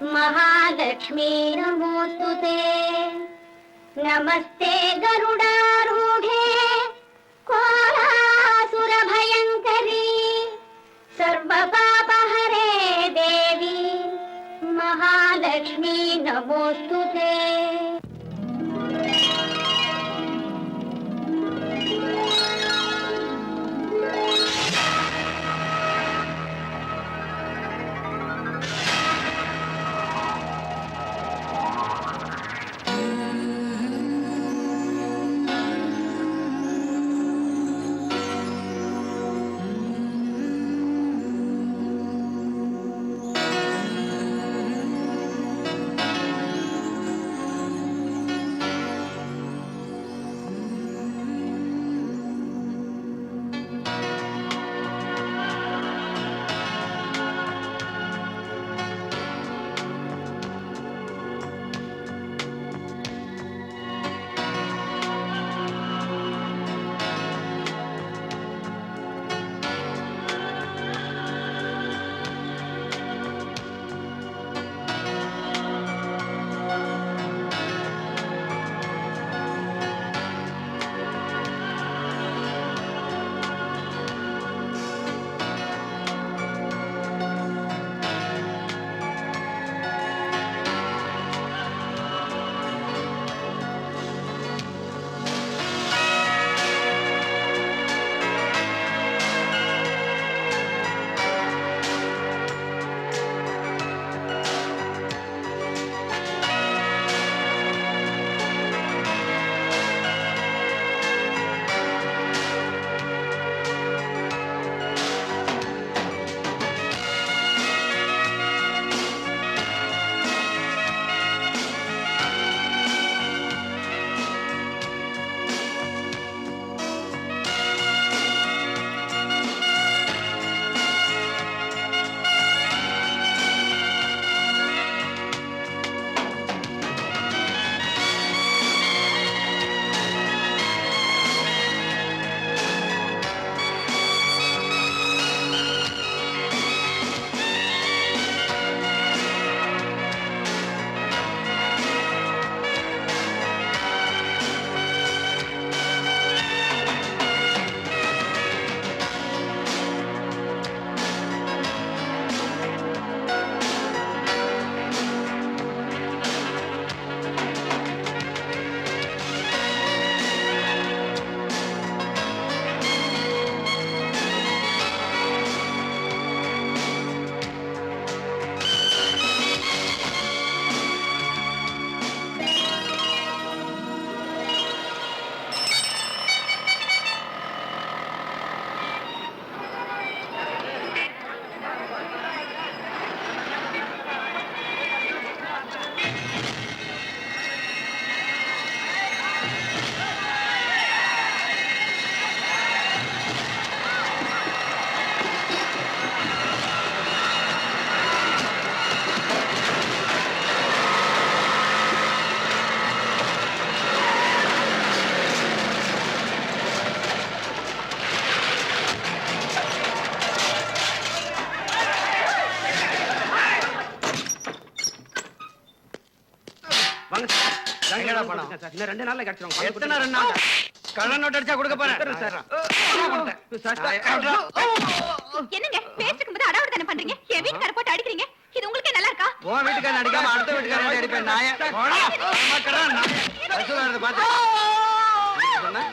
महालक्ष्मी नमोस्तुते। नमस्ते गरुडारूढे कोलासुरभयङ्करी सर्वपापहरे देवी महालक्ष्मी नमोस्तुते। இன்னும் 2 நாள்ல கிடைச்சிரும். எத்தனை 2 நாள்? கள்ள நோட் அடிச்சா கொடுக்க போறேன். என்னங்க பேசிக்கும் போது அடாவடி தான பண்றீங்க? என் வீட்டுக்கார போட்டு அடிக்கிறீங்க. இது உங்களுக்கு நல்லா இருக்கா? உன் வீட்டுக்காரன் அடிக்காம அடுத்த வீட்டுக்காரன் அடிப்பேன் நாயே. போடா. மாக்கடா நான். ரசூலானத பாத்து. சொன்னா?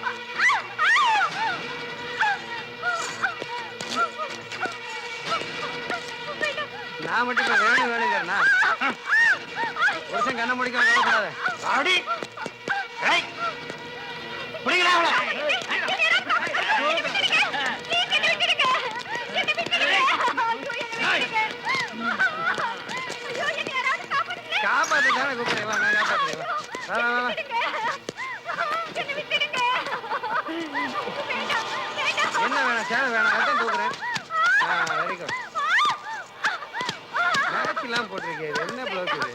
நான் மட்டும் வேணுங்கிறனா? ஒருத்தன் கண்ண முடிக்க வரக்கூடாது. ஆடி. ஏய். புடிங்கடா அவள. காப்பாத்து தானே கூப்பிடுறேன். வா நான் காப்பாத்துறேன். வா வா வா. என்ன வேணாம் சேலை வேணாம் அதான் தூக்குறேன். Very good. மேட்ச்லாம் போட்டிருக்கேன். என்ன ப்ளவுஸ் இது?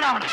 பிடிங்கடா அவனை.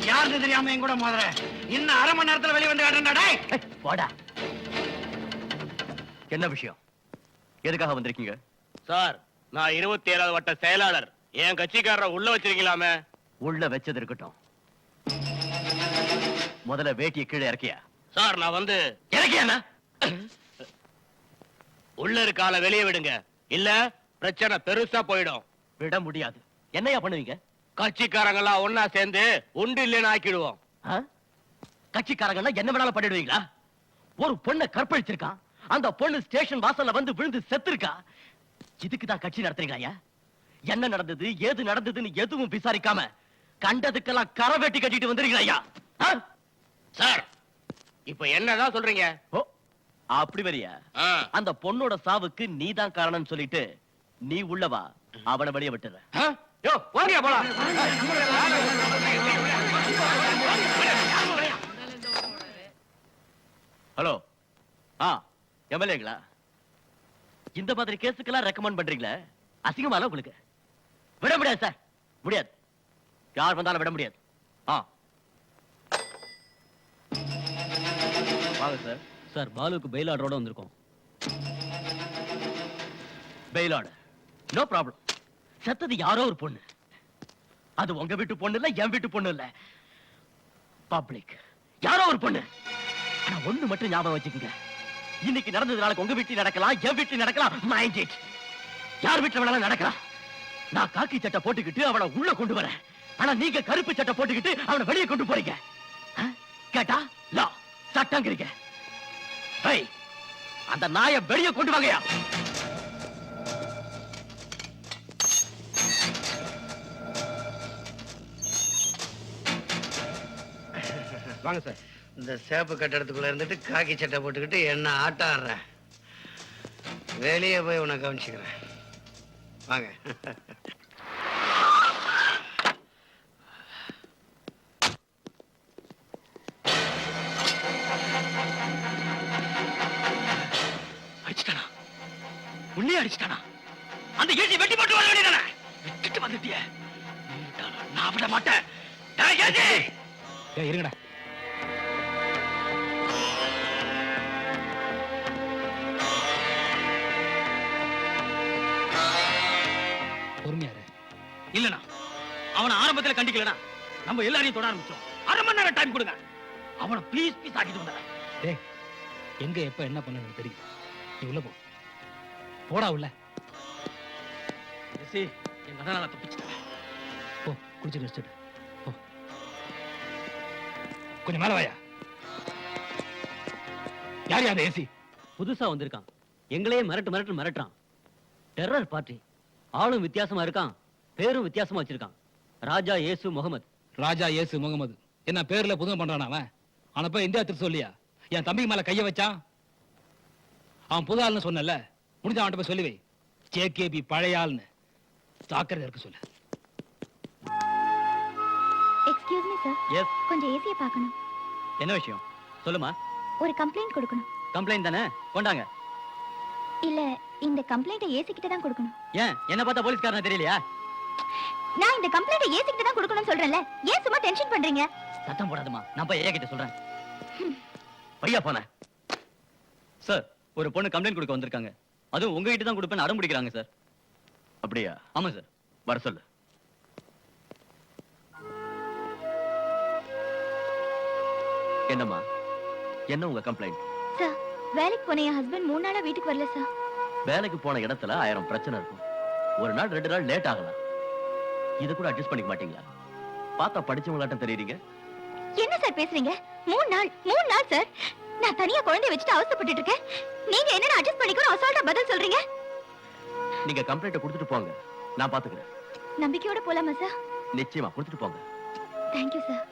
யாருன்னு தெரியாம என் கூட மோதுற. இன்னும் அரை மணி நேரத்துல வெளியே வந்து காட்டுறா. போடா. என்ன விஷயம்? எதுக்காக வந்திருக்கீங்க? சார், நான் 27வது வட்ட செயலாளர். என் கட்சிக்காரரை உள்ள வச்சிருக்கீங்களாமே. உள்ள வச்சது இருக்கட்டும். முதல்ல வேட்டியை கீழே இறக்கியா? சார், நான் வந்து இறக்கியா? உள்ள இருக்க ஆளை வெளியே விடுங்க, இல்ல பிரச்சனை பெருசா போயிடும். விட முடியாது. என்னையா பண்ணுவீங்க? கட்சிக்காரங்களாம் ஒன்னா சேர்ந்து உண்டு இல்லைன்னு ஆக்கிடுவோம். கட்சிக்காரங்க என்ன வேணாலும் பண்ணிடுவீங்களா? ஒரு பொண்ணை கற்பழிச்சிருக்கான். அந்த பொண்ணு ஸ்டேஷன் வாசல்ல வந்து விழுந்து செத்துருக்கா. இதுக்குதான் கட்சி நடத்துறீங்களா? என்ன நடந்தது, ஏது நடந்ததுன்னு எதுவும் விசாரிக்காம கண்டதுக்கெல்லாம் கரை வெட்டி கட்டிட்டு வந்துருக்கீங்களா? சார், இப்ப என்னதான் சொல்றீங்க? ஓ, அப்படி வரியா? அந்த பொண்ணோட சாவுக்கு நீதான் காரணம் சொல்லிட்டு நீ உள்ளவா, அவனை வெளியே விட்டுற. யோ, வாங்க போலாம். ஹலோ, எம்எல்ஏங்களா? இந்த மாதிரி கேஸுக்கெல்லாம் ரெக்கமெண்ட் பண்றீங்களே, அசிங்கமால உங்களுக்கு? விட முடியாது சார், முடியாது. யார் வந்தாலும் விட முடியாது. வாங்க சார். சார், பாலுக்கு பெயில் ஆர்டரோட வந்திருக்கோம். Bail order? No problem. செத்தது யாரோ ஒரு பொண்ணு. அது உங்க வீட்டு பொண்ணு இல்ல, என் வீட்டு பொண்ணு இல்ல, பப்ளிக். யாரோ ஒரு பொண்ணு. ஆனா ஒண்ணு மட்டும் ஞாபகம் வச்சுக்கோங்க, இன்னைக்கு நடந்தது நாளைக்கு உங்க வீட்டில் நடக்கலாம், என் வீட்டில் நடக்கலாம். Mind it. யார் வீட்டுல வேணாலும் நடக்கலாம். நான் காக்கி சட்டை போட்டுக்கிட்டு அவனை உள்ள கொண்டு வரேன். ஆனா நீங்க கருப்பு சட்டை போட்டுக்கிட்டு அவனை வெளியே கொண்டு போறீங்க. கேட்டா லா சட்டங்கிறீங்க. அந்த நாயை வெளியே கொண்டு வாங்கயா. வாங்க சார். இந்த சேப்பு கட்டடத்துக்குள்ள இருந்துட்டு காக்கி சட்டை போட்டுக்கிட்டு என்ன ஆட்டம் ஆடுற. வெளியே போய் உன்னை கவனிச்சுக்கிறேன். வாங்க. அடிச்சிட்டானா? உன்னையே அடிச்சிட்டானா? அந்த ஏசி வெட்டி போட்டு வர வேண்டியதானே? விட்டுட்டு வந்துட்டியே. நான் விட மாட்டேன். இருங்கடா. பொறுமையாரு. இல்லனா அவனை ஆரம்பத்துல கண்டிக்கலனா நம்ம எல்லாரையும் தொட ஆரம்பிச்சோம். அரை மணி நேரம் டைம் கொடுங்க. அவனை ப்ளீஸ் ப்ளீஸ் ஆக்கிட்டு வந்துடுறேன். டேய், எங்க எப்ப என்ன பண்ணணும்னு தெரியும். நீ உள்ள போ. போடா உள்ள. எங்க அண்ணனால தப்பிச்சிட்டேன். போ, குடிச்சு ரெஸ்ட் எடு. போ. கொஞ்சம் மேல வாயா. யார் அந்த ஏசி? புதுசா வந்திருக்கான். எங்களையே மிரட்டுறான். Terror party. ஆளும் வித்தியாசமா இருக்கான், பேரும் வித்தியாசமா வச்சிருக்கான். ராஜா ஏசு முகமது. ராஜா இயேசு முகமது என்ன பேர்ல புதுமை பண்றான் அவன். அவனை போய் இந்தியா திரு சொல்லியா என் தம்பிக்கு மேல கைய வச்சான். அவன் புது ஆள்னு சொன்னல, முடிஞ்ச அவன்கிட்ட போய் சொல்லுவே ஜேகேபி பழைய ஆள்னு. ஜாக்கிரதை இருக்க சொல்லு. எக்ஸ்கியூஸ் மீ சார், எஸ், கொஞ்சம் ஏசியை பார்க்கணும். என்ன விஷயம் சொல்லுமா. ஒரு கம்ப்ளைண்ட் கொடுக்கணும். கம்ப்ளைண்ட் தானே, கொண்டாங்க. இல்ல, இந்த கம்ப்ளைண்ட்டை ஏசி கிட்ட தான் கொடுக்கணும். ஏன் என்ன பார்த்தா போலீஸ்காரனா தெரியலையா? நான் இந்த கம்ப்ளைண்ட்டை ஏசி கிட்ட தான் கொடுக்கணும்னு சொல்றேன்ல, ஏன் சும்மா டென்ஷன் பண்றீங்க? சத்தம் போடாதம்மா, நான் போய் ஏன் கிட்ட சொல்றேன். பையா போன சார், ஒரு பொண்ணு கம்ப்ளைண்ட் கொடுக்க வந்திருக்காங்க. அதுவும் உங்ககிட்ட தான் கொடுப்பேன்னு அடம் பிடிக்கிறாங்க சார். அப்படியா? ஆமா சார். வர சொல்லு. என்னம்மா, என்ன உங்க கம்ப்ளைண்ட்? சார், வேலைக்கு போன என் ஹஸ்பண்ட் 3 நாளா வீட்டுக்கு வரல சார். வேலைக்கு போன இடத்துல 1000 பிரச்சனை இருக்கும். ஒரு நாள் 2 நாள் லேட் ஆகலாம். இது கூட அட்ஜஸ்ட் பண்ணிக்க மாட்டீங்களா? பார்த்தா படிச்சவங்களாட்டம் தெரியுறீங்க. என்ன சார் பேசுறீங்க? 3 நாள் சார். நான் தனியா குழந்தைய வச்சுட்டு அவசரப்பட்டுட்டு இருக்கேன். நீங்க என்ன அட்ஜஸ்ட் பண்ணிக்கணும் அசால்ட்டா பதில் சொல்றீங்க? நீங்க கம்ப்ளைண்ட்டை கொடுத்துட்டு போங்க, நான் பாத்துக்கிறேன். நம்பிக்கையோட போலாமா சார்? நிச்சயமா கொடுத்துட்டு போங்க. Thank you sir.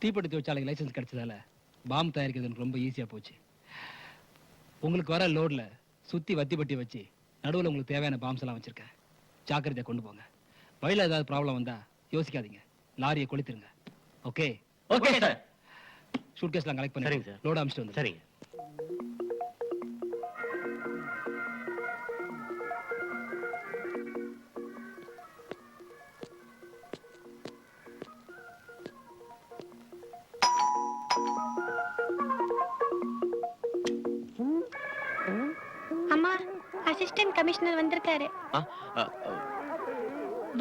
தீப்பெட்டி தொழிற்சாலைக்கு லைசன்ஸ் கிடைச்சதால பாம் தயாரிக்கிறது எனக்கு ரொம்ப ஈஸியா போச்சு. உங்களுக்கு வர லோட்ல சுத்தி வத்தி பட்டி வச்சு நடுவில் உங்களுக்கு தேவையான பாம்ஸ் எல்லாம் வச்சிருக்கேன். ஜாக்கிரதையா கொண்டு போங்க. வழியில ஏதாவது ப்ராப்ளம் வந்தா யோசிக்காதீங்க, லாரியை கொளுத்திருங்க. ஓகே? Okay sir. சூட்கேஸ்லாம் கலெக்ட் பண்ணி சரிங்க சார். லோட் அமிச்சிட்டு வந்து. சரிங்க. அம்மா, அசிஸ்டன்ட் கமிஷனர் வந்திருக்காரு. ஆ, ஆ,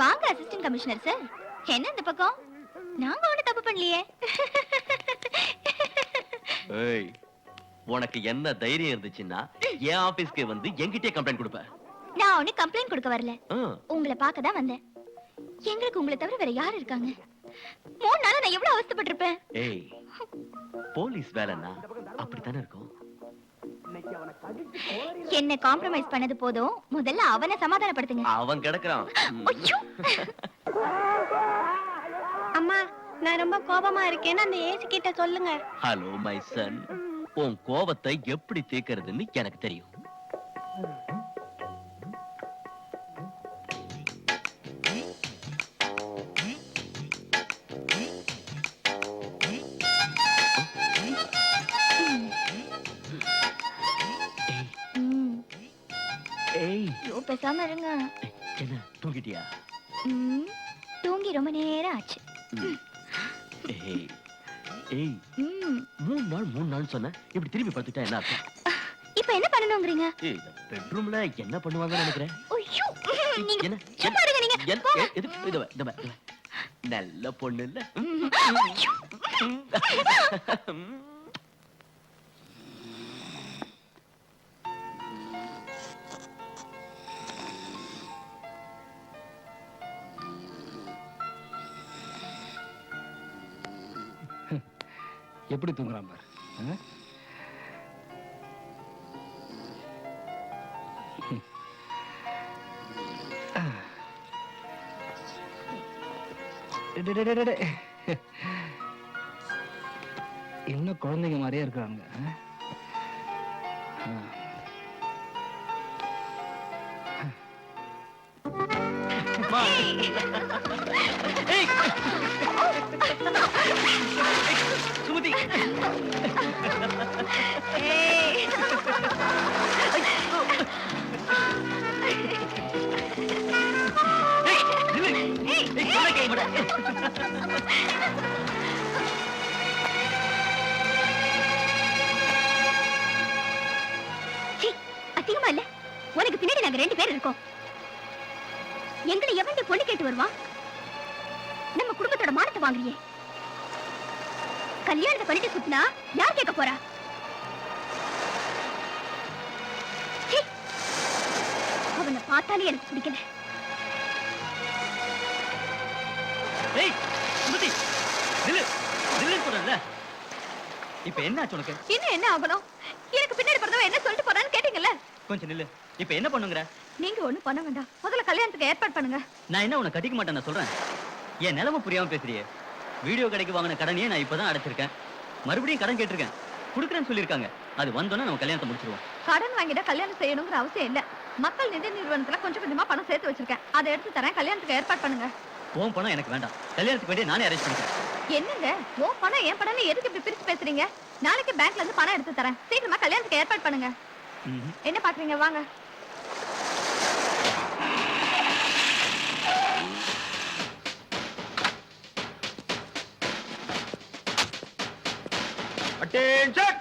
வாங்க அசிஸ்டன்ட் கமிஷனர் சார். என்ன இந்த பக்கம்? நாங்க ஒண்ணும் தப்பு பண்ணலையே. ஏய், உனக்கு என்ன தைரியம் இருந்துச்சுன்னா என் ஆபீஸ்க்கு வந்து என்கிட்டயே கம்ப்ளைண்ட் கொடுப்ப? நான் ஒண்ணு கம்ப்ளைண்ட் கொடுக்க வரல, ஆ, உங்களை பார்க்க தான் வந்தேன். எங்களுக்கு உங்களை தவிர வேற யார் இருக்காங்க? 3 நாளா நான் எவ்வளவு அவஸ்தைப்பட்டிருப்பேன். ஏய், போலீஸ் வேலைன்னா அப்படித்தானே இருக்கும். என்ன காம்ப்ரமைஸ் பண்ணது போதும், முதல்ல அவனை சமாதானப்படுத்துங்க. அவன் கிடக்குறான். ஐயோ! அம்மா, நான் ரொம்ப கோபமா இருக்கேன்னு அந்த ஏசி கிட்ட சொல்லுங்க. ஹலோ மை சன், உன் கோபத்தை எப்படி தீர்க்கிறதுன்னு எனக்கு தெரியும். ஏய், ஐயோ, பேசாம இருங்க. என்ன தூங்கிட்டியா? தூங்கி ரொம்ப நேரம் ஆச்சு. ஏய், ஏய், 3 நாள் சொன்ன, இப்படி திரும்பி படுத்துட்டா என்ன அர்த்தம்? இப்ப என்ன பண்ணணும்ங்கறீங்க? ஏய், பெட்ரூம்ல என்ன பண்ணுவாங்கன்னு நினைக்கிறேன். ஐயோ, நீங்க என்ன? சும்மா இருங்க நீங்க. நல்ல பொண்ணு இல்ல? ஐயோ! எப்படி தூங்குறான் பாரு. இன்னும் குழந்தைங்க மாதிரியே இருக்கிறாங்க. சுமதி, அதிகமா இல்ல? உனக்கு பின்னாடி நாங்க 2 பேர் இருக்கோம். எங்களை எவன் பொண்ணு கேட்டு வருவான்? நம்ம குடும்பத்தோட மானத்தை வாங்குறியே. கல்யாணத்தை பண்ணிட்டு சுத்தினா யார் கேட்க போறா? அவனை பார்த்தாலே எனக்கு பிடிக்கல. ஏய் சுமதி, நில்லு நில்லு சொல்றேன்ல. இப்ப என்ன ஆச்சு உனக்கு? இன்னும் என்ன ஆகணும்? எனக்கு பின்னாடி பிறந்தவன் என்ன சொல்லிட்டு போறான்னு கேட்டீங்கல்ல? கொஞ்சம் நில்லு. இப்ப என்ன பண்ணுங்கற? நீங்க ஒண்ணு பண்ண வேண்டாம், முதல்ல கல்யாணத்துக்கு ஏற்பாடு பண்ணுங்க. நான் என்ன உன்னை கட்டிக்க மாட்டேன்னு சொல்றேன்? என் நிலைமை புரியாம பேசுறியே. வீடியோ கடைக்கு வாங்கின கடனையே நான் இப்பதான் அடைச்சிருக்கேன். மறுபடியும் கடன் கேட்டிருக்கேன், குடுக்கறேன்னு சொல்லிருக்காங்க. அது வந்தோன்னா நம்ம கல்யாணத்தை முடிச்சிருவோம். கடன் வாங்கிட்டா கல்யாணம் செய்யணுங்கிற அவசியம் இல்ல. மக்கள் நிதி நிறுவனத்துல கொஞ்சம் கொஞ்சமா பணம் சேர்த்து வச்சிருக்கேன், அதை எடுத்து தரேன், கல்யாணத்துக்கு ஏற்பாடு பண்ணுங்க. உன் பணம் எனக்கு வேண்டாம், கல்யாணத்துக்கு வேண்டிய நானே அரேஞ்ச் பண்ணிக்கிறேன். என்னங்க உன் பணம் என் பணம்னு எதுக்கு இப்படி பிரிச்சு பேசுறீங்க? நாளைக்கு பேங்க்ல இருந்து பணம் எடுத்து தரேன், சீக்கிரமா கல்யாணத்துக்கு ஏற்பாடு பண்ணுங்க. என்ன பாக்குறீங்க, வாங்க. Attention!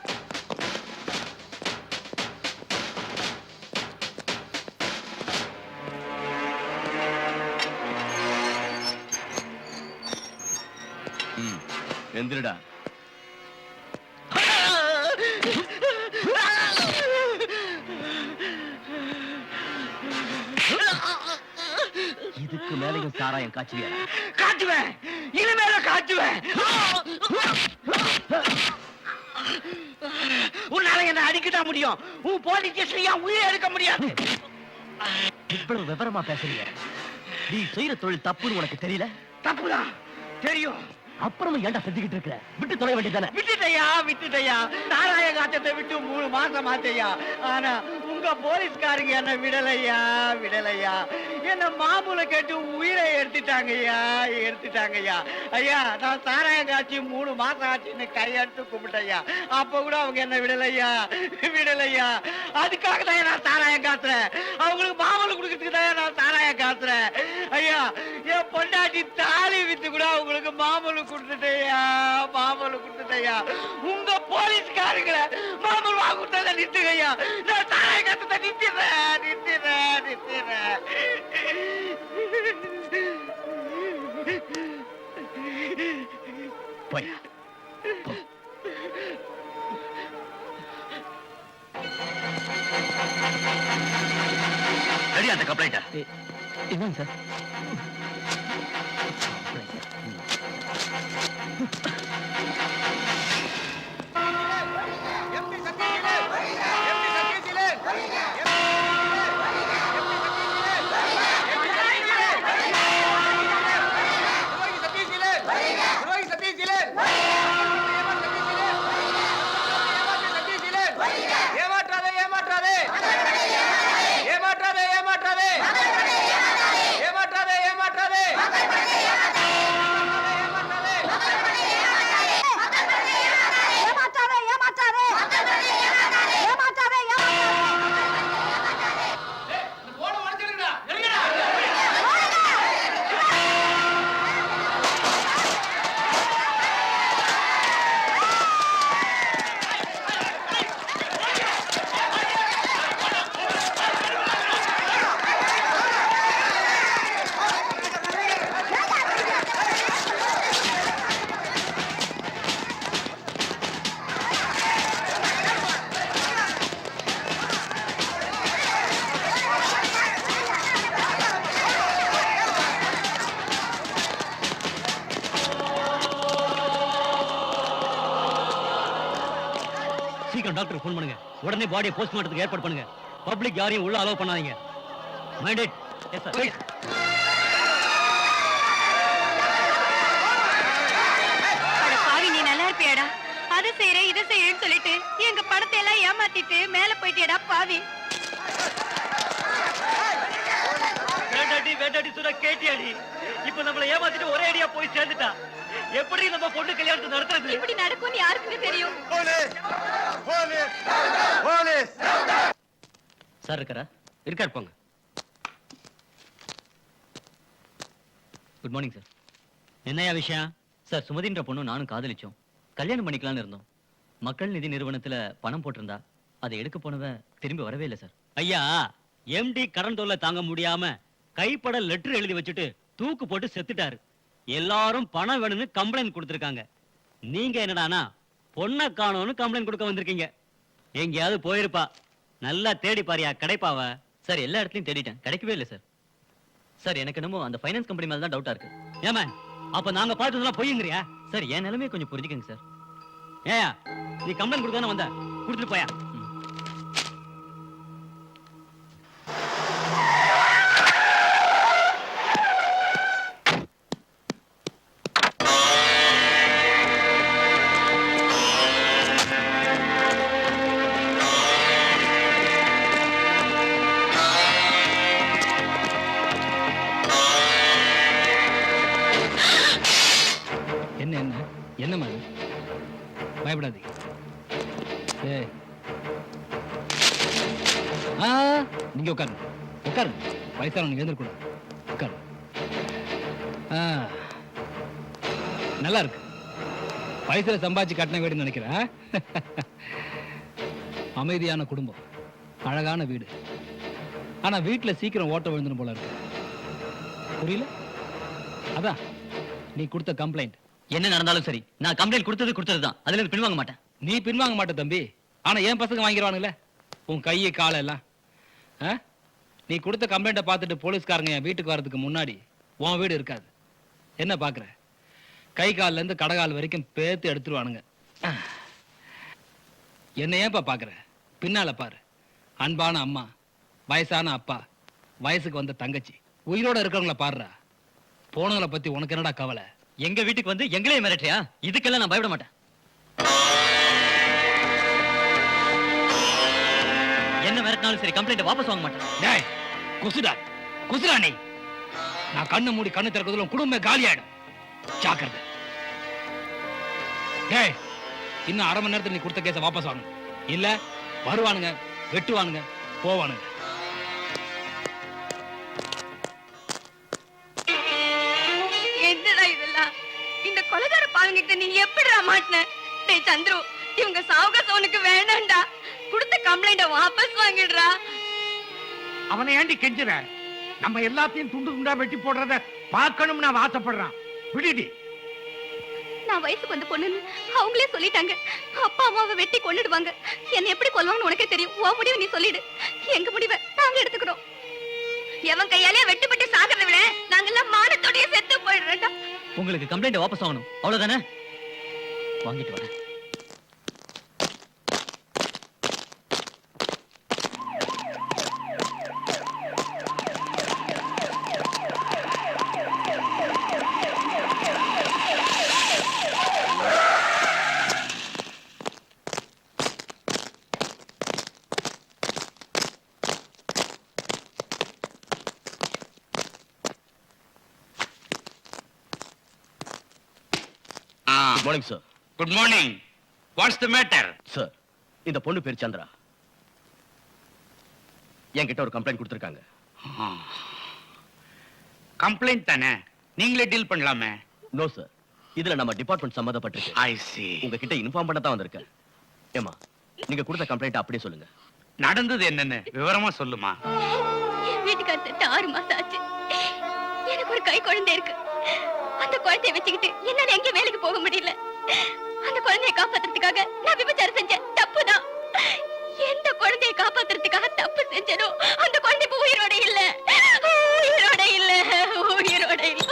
எந்திரடா. இதுக்கு மேலையும் சாராயம் காய்ச்சுவியா? காட்டுவேன், இனிமேல காட்டுவேன். உன்னால என்ன அடிக்கதான் முடியும், உன் போலீஸ் ஸ்டேஷன்ல உயிரை எடுக்க முடியாது. இவ்வளவு விவரமா பேசுறீங்க. நீ செய்யற தொழில் தப்புன்னு உனக்கு தெரியல? தப்புதான் தெரியும். அப்புறமா ஏன்டா செஞ்சுக்கிட்டு இருக்க? விட்டு தொலை வேண்டியதானே? விட்டுட்டையா சாராய காட்டத்தை விட்டு 3 மாசம் ஆச்சையா. ஆனா உங்க போலீஸ்காரங்க என்ன விடலையா. என்ன மாமூல கேட்டு உயிரை எடுத்துட்டாங்கய்யா. ஐயா, நான் சாராய காட்சி 3 மாசம் ஆச்சுன்னு கையெடுத்து கும்பிட்டையா. அப்ப கூட அவங்க என்ன விடலையா. அதுக்காக தான் நான் சாராயம் காத்துறேன், அவங்களுக்கு மாமூல குடுக்கறதுக்கு தான் நான் சாராயம் காத்துறேன். ஐயா, என் பொண்டாட்டி தாலி வித்து கூட அவங்களுக்கு மாமூல கொடுத்துட்டேயா. உங்க போலீஸ்காரங்களை மாமூல் வாங்க கொடுத்தா நிறுத்துங்கய்யா. நான் சாராய காத்தத்தை நிறுத்திடுறேன். போய் ரெடி அந்த கம்ப்ளைண்ட். என்னங்க சார்? சீக்கிரம் டாக்டர் ஃபோன் பண்ணுங்க, உடனே பாடியை போஸ்ட்மார்ட்டத்துக்கு ஏற்பாடு பண்ணுங்க. பப்ளிக் யாரையும் உள்ள அலோவ் பண்ணாதீங்க. மைண்டட். Yes sir. பாவி, நீ நல்லா இருப்பியாடா? அதை செய்யறேன் இதை செய்யறேன்னு சொல்லிட்டு எங்க படத்தை எல்லாம் ஏமாத்திட்டு மேல போயிட்டியடா பாவி. வேண்டாடி சுரா கேட்டியாடி. இப்ப நம்மள ஏமாத்திட்டு ஒரே அடியா போய் சேர்ந்துட்டா. எப்படி நம்ம பொண்ணு கல்யாணத்தை நடத்துறது? இப்படி நடக்கும்னு யாருக்குமே தெரியும். சார் இருக்காரா? இருக்கார், போங்க. Good morning sir. என்னையா விஷயம்? சார், சுமதின்ற பொண்ணு நானும் காதலிச்சோம், கல்யாணம் பண்ணிக்கலாம்னு இருந்தோம். மக்கள் நிதி நிறுவனத்துல பணம் போட்டிருந்தா அதை எடுக்க போனவ திரும்பி வரவே இல்லை சார். ஐயா, எம்டி கடன் தொல்லை தாங்க முடியாம கைப்பட லெட்டர் எழுதி வச்சுட்டு தூக்கு போட்டு செத்துட்டாரு. எல்லாரும் பணம் வேணும்னு கம்ப்ளைண்ட் கொடுத்திருக்காங்க. நீங்க என்னடானா பொண்ணை காணோம்னு கம்ப்ளைண்ட் கொடுக்க வந்திருக்கீங்க. எங்கேயாவது போயிருப்பா, நல்லா தேடி பாரியா கிடைப்பாவ. சார், எல்லா இடத்துலயும் தேடிட்டேன், கிடைக்கவே இல்லை சார். சார், எனக்கு என்னமோ அந்த ஃபைனான்ஸ் கம்பெனி மேல தான் டவுட்டா இருக்கு. ஏமா அப்ப நாங்க பார்த்ததெல்லாம் பொய்யுங்கறியா? சார், என் நிலைமையை கொஞ்சம் புரிஞ்சுக்கங்க சார். ஏயா, நீ கம்ப்ளைண்ட் கொடுத்தானே வந்த, கொடுத்துட்டு போயா. ஆ, நீங்க உட்காருங்க உட்காருங்க. வயசானவங்க எழுந்திருக்கூடாது. உட்காருங்க. ஆ, நல்லா இருக்கு. வயசுல சம்பாதிச்சு கட்டின வீடுன்னு நினைக்கிறேன். அமைதியான குடும்பம், அழகான வீடு. ஆனா வீட்டுல சீக்கிரம் ஓட்ட விழுந்துடும் போல இருக்கு. புரியல? அதான் நீ கொடுத்த கம்ப்ளைண்ட். என்ன நடந்தாலும் சரி, நான் கம்ப்ளைண்ட் கொடுத்ததுதான். அதுல இருந்து பின்வாங்க மாட்டேன். நீ பின்வாங்க மாட்ட தம்பி. ஆனா என் பசங்க வாங்கிடுவானுங்களே உன் கையை காலை எல்லாம். ஆ? நீ கொடுத்த கம்ப்ளைண்ட்டை பார்த்துட்டு போலீஸ்காரங்க என் வீட்டுக்கு வர்றதுக்கு முன்னாடி உன் வீடு இருக்காது. என்ன பாக்குற? கை கால்ல இருந்து கடகால் வரைக்கும் பேத்து எடுத்துருவானுங்க. என்ன ஏன்பா பாக்குற? பின்னால பாரு. அன்பான அம்மா, வயசான அப்பா, வயசுக்கு வந்த தங்கச்சி, உயிரோட இருக்கிறவங்கள பாருடா. போனவங்களை பத்தி உனக்கு என்னடா கவலை? எங்க வீட்டுக்கு வந்து எங்களே மிரட்டுறியா? இதுக்கெல்லாம் நான் பயப்பட மாட்டேன். என்ன மிரட்டினாலும் சரி, கம்ப்ளைண்ட் வாபஸ் வாங்க மாட்டேன். டேய், குசுடா குசுடா நீ. நான் கண்ணு மூடி கண்ணு திறக்கிறதுல குடும்பமே காலி ஆயிடும். ஜாக்கிரதை. டேய், இன்னும் அரை மணி நேரத்துல நீ கொடுத்த கேஸை வாபஸ் வாங்க. இல்ல வருவானுங்க, வெட்டுவானுங்க, போவானுங்க. என்னடா இதெல்லாம்? இந்த கொலைகார பாவங்கிட்ட நீ எப்படிடா மாட்டின? டேய் சந்துரு, இவங்க சாவகாசம் உனக்கு வேணாம்டா. கொடுத்த கம்ப்ளைண்ட வாபஸ் வாங்கிடுறா. அவனை ஏண்டி கெஞ்சுற? நம்ம எல்லாத்தையும் துண்டு துண்டா வெட்டி போடுறத பார்க்கணும்னு நான் ஆசைப்படுறான். விடுடி. நான் வயசுக்கு வந்த பொண்ணுன்னு அவங்களே சொல்லிட்டாங்க. அப்பா அம்மாவை வெட்டி கொன்னுடுவாங்க. என்ன எப்படி கொல்வாங்கன்னு உனக்கே தெரியும். உன் முடிவை நீ சொல்லிடு. எங்க முடிவை நாங்க எடுத்துக்கிறோம். எவன் கையாலே வெட்டுப்பட்டு சாகிறத விட நாங்கெல்லாம் மானத்தோடயே செத்து போயிடுறோம்டா. உங்களுக்கு கம்ப்ளைண்ட் வாபஸ் வாங்கணும், அவ்வளவுதானே? வாங்கிட்டு வரேன். Good morning sir. Good morning. What's the matter? Sir, இந்த பொண்ணு பேர் சந்திரா. என்கிட்ட ஒரு கம்ப்ளைண்ட் கொடுத்திருக்காங்க. கம்ப்ளைண்ட் தானே, நீங்களே டீல் பண்ணலாமே. நோ சார், இதுல நம்ம டிபார்ட்மெண்ட் சம்மந்தப்பட்டிருக்கு. ஐ see. உங்ககிட்ட இன்ஃபார்ம் பண்ண தான் வந்திருக்கேன். ஏமா, நீங்க கொடுத்த கம்ப்ளைண்ட் அப்படியே சொல்லுங்க. நடந்தது என்னன்னு விவரமா சொல்லுமா. என் வீட்டுக்கார செத்து 6 மாசம் ஆச்சு. எனக்கு ஒரு கை குழந்தை இருக்கு. அந்த குழந்தையை வச்சுக்கிட்டு என்னால எங்க வேலைக்கு போக முடியல. அந்த குழந்தையை காப்பாத்துறதுக்காக நான் விபச்சாரம் செஞ்சேன். தப்புதான். எந்த குழந்தையை காப்பாத்துறதுக்காக தப்பு செஞ்சனோ அந்த குழந்தை இப்ப உயிரோட இல்ல. உயிரோட இல்ல. உயிரோட இல்ல.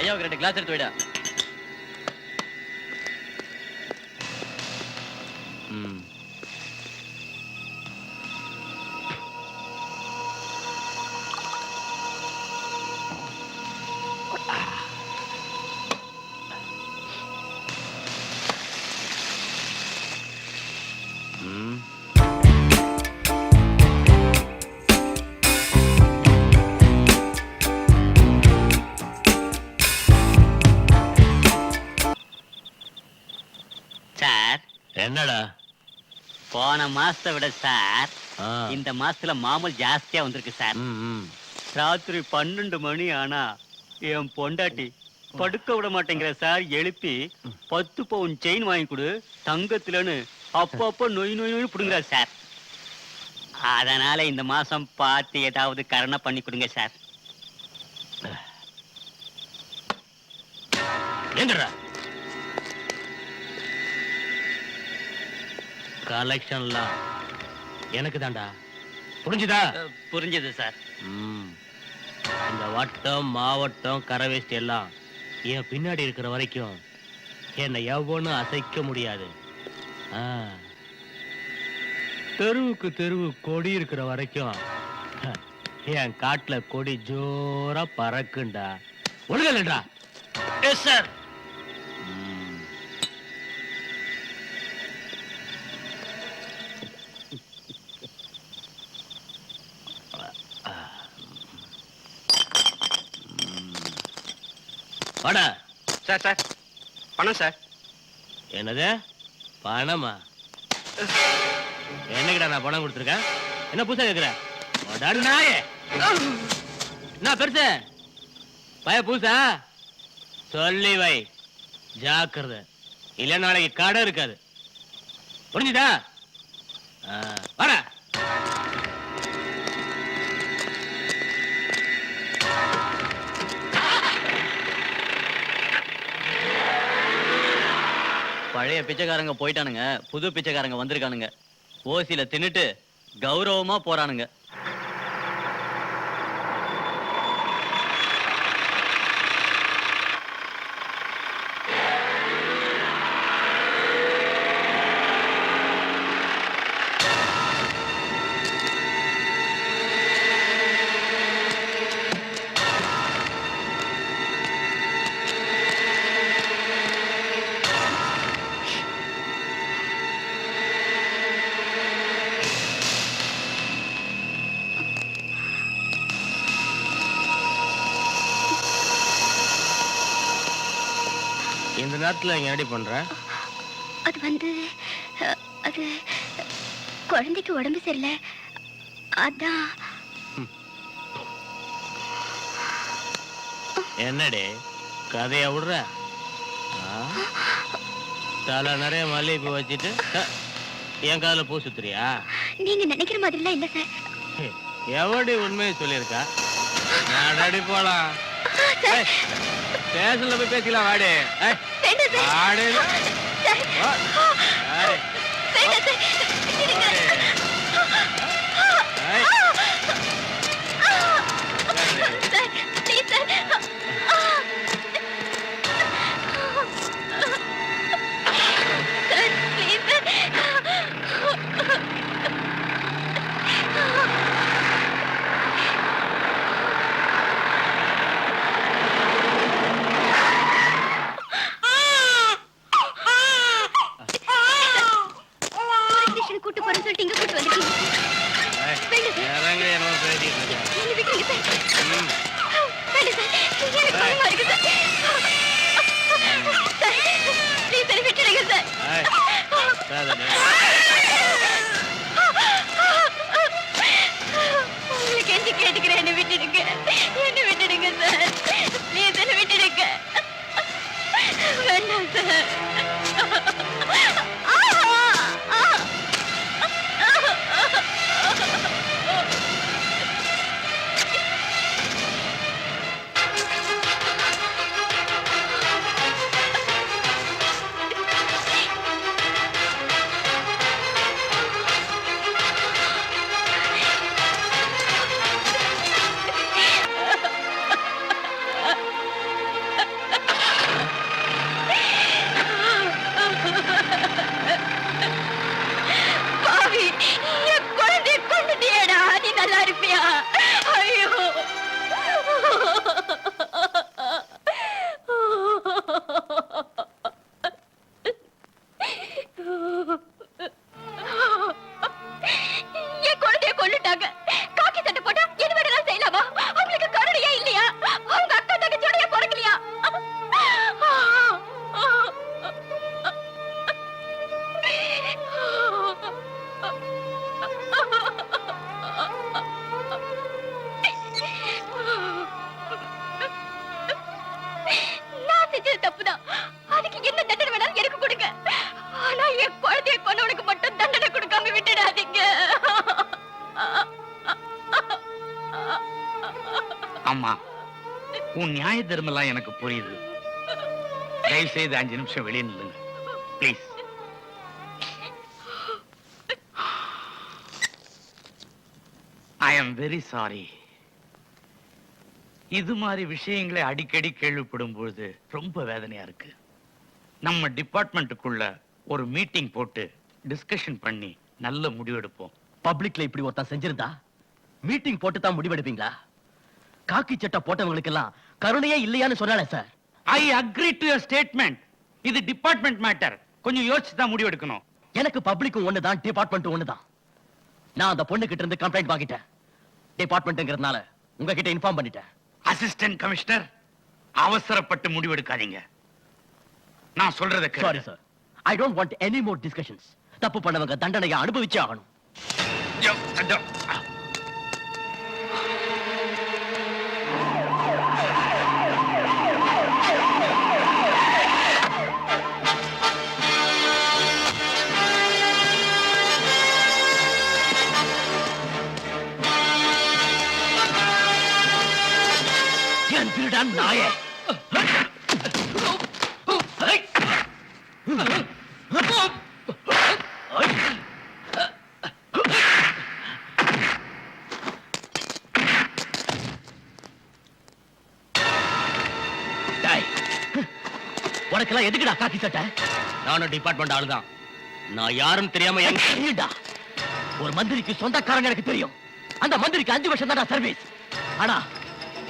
ஐயாவுக்கு 2 கிளாஸ் எடுத்து வைடா. சார், என்னடா போன மாசத்தை விட சார் இந்த மாசத்துல மாமூல் ஜாஸ்தியா வந்திருக்கு சார். ராத்திரி 12 மணி ஆனா என் பொண்டாட்டி படுக்க விட மாட்டேங்கிற சார். எழுப்பி 10 பவுன் செயின் வாங்கி கொடு தங்கத்துலன்னு அப்பப்ப நொய் நொய் நொய் புடுங்குறா சார். அதனால இந்த மாசம் பார்த்து ஏதாவது கரணை பண்ணி கொடுங்க சார். என்னடா கலெக்ஷன்லாம் எனக்கு தான்டா, புரிஞ்சுதா? புரிஞ்சது சார். இந்த வட்டம் மாவட்டம் கரவேஸ்ட் எல்லாம் என் பின்னாடி இருக்கிற வரைக்கும் என்னை எவனும் அசைக்க முடியாது. தெருவுக்கு தெருவு கொடி இருக்கிற வரைக்கும் என் காட்டுல கொடி ஜோரா பறக்குண்டா. ஒழுங்கலடா. Yes sir. சார் சார் பணம் சார். என்னது பணமா? என்னைக்குடா நான் பணம் கொடுத்துருக்கேன்? என்ன புதுசா கேக்குற? டாடி நாயே என்ன பெருசு பய புதுசா? சொல்லி வை, ஜாக்கிரதை, இல்ல நாளைக்கு கடை இருக்காது. புரிஞ்சுதா? வர பழைய பிச்சைக்காரங்க போயிட்டானுங்க, புது பிச்சைக்காரங்க வந்திருக்கானுங்க. ஓசியில தின்னுட்டு கௌரவமா போறானுங்க. இந்த நேரத்துல இங்க ரெடி பண்ற? அது வந்து அது குழந்தைக்கு உடம்பு சரியில்லை, அதான். என்னடி கதைய விடுற? தலை நிறைய மல்லிகைப்பூ வச்சுட்டு என் காதுல பூ சுத்துறியா? நீங்க நினைக்கிற மாதிரிலாம் இல்ல சார். எவடி உண்மையை சொல்லியிருக்கா? நான் ரெடி போலாம். ஸ்டேஷன்ல போய் பேசிக்கலாம். வாடி வாடி கூட்டு போறேன்னு சொல்லிட்டு இங்க கூட்டு வந்துட்டீங்க. இறங்க என்ன பேசிட்டு இருக்க? என்ன விட்டுருங்க சார். வேண்டாம் சார், எனக்கு பயமா இருக்கு சார். சார், ப்ளீஸ் என்ன விட்டுடுங்க சார். உங்களுக்கு என்ன கேட்டுக்கிறேன், என்ன விட்டுடுங்க, என்ன விட்டுடுங்க சார். ப்ளீஸ் என்ன விட்டுடுங்க. வேண்டாம் சார். அம்மா, உன் நியாய தர்மம் எனக்கு புரியுது. தயவு செய்து 5 நிமிஷம் வெளியே நில்லுங்க please. I am very sorry. இது மாதிரி விஷயங்களை அடிக்கடி கேள்விப்படும் பொழுது ரொம்ப வேதனையா இருக்கு. நம்ம டிபார்ட்மெண்ட்டுக்குள்ள ஒரு மீட்டிங் போட்டு டிஸ்கஷன் பண்ணி நல்ல முடிவெடுப்போம். பப்ளிக்ல இப்படி ஒருத்தன் செஞ்சிருந்தா மீட்டிங் போட்டு தான் முடிவெடுப்பீங்களா? காக்கி சட்டை போட்டவங்களுக்கு எல்லாம் கருணையே இல்லையான்னு சொன்னாலே sir. I agree to your statement. இது டிபார்ட்மெண்ட் மேட்டர். கொஞ்சம் யோசிச்சு தான் முடிவெடுக்கணும். எனக்கு பப்ளிக்கும் ஒண்ணுதான், டிபார்ட்மெண்ட் ஒண்ணுதான். நான் அந்த பொண்ணு கிட்ட இருந்து கம்ப்ளைண்ட் வாங்கிட்டேன். டிபார்ட்மெண்ட்ங்கிறதுனால உங்ககிட்ட இன்ஃபார்ம் பண்ணிட்டேன். அசிஸ்டன்ட் கமிஷனர், அவசரப்பட்டு முடிவெடுக்காதீங்க. நான் சொல்றத sorry sir, I don't want any more discussions. தப்பு பண்ணவங்க தண்டனையை அனுபவிச்சே ஆகணும். என் திருடன் நாயே! உனக்கெல்லாம் எதுக்குடா காக்கி சட்டை? நானும் டிபார்ட்மெண்ட் ஆளுதான். நான் யாருன்னு தெரியாம தெரியும்டா. ஒரு மந்திரிக்கு சொந்தக்காரங்க எனக்கு தெரியும். அந்த மந்திரிக்கு 5 வருஷம் தான் சர்வீஸ். ஆனா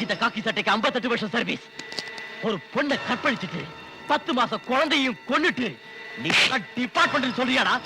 இந்த காக்கி சட்டைக்கு 58 வருஷம் சர்வீஸ். ஒரு பொண்ணை கற்பழிச்சிட்டு 10 மாசம் குழந்தையும் கொன்னுட்டு நீ டிபார்ட்மெண்ட் சொல்றியாடா?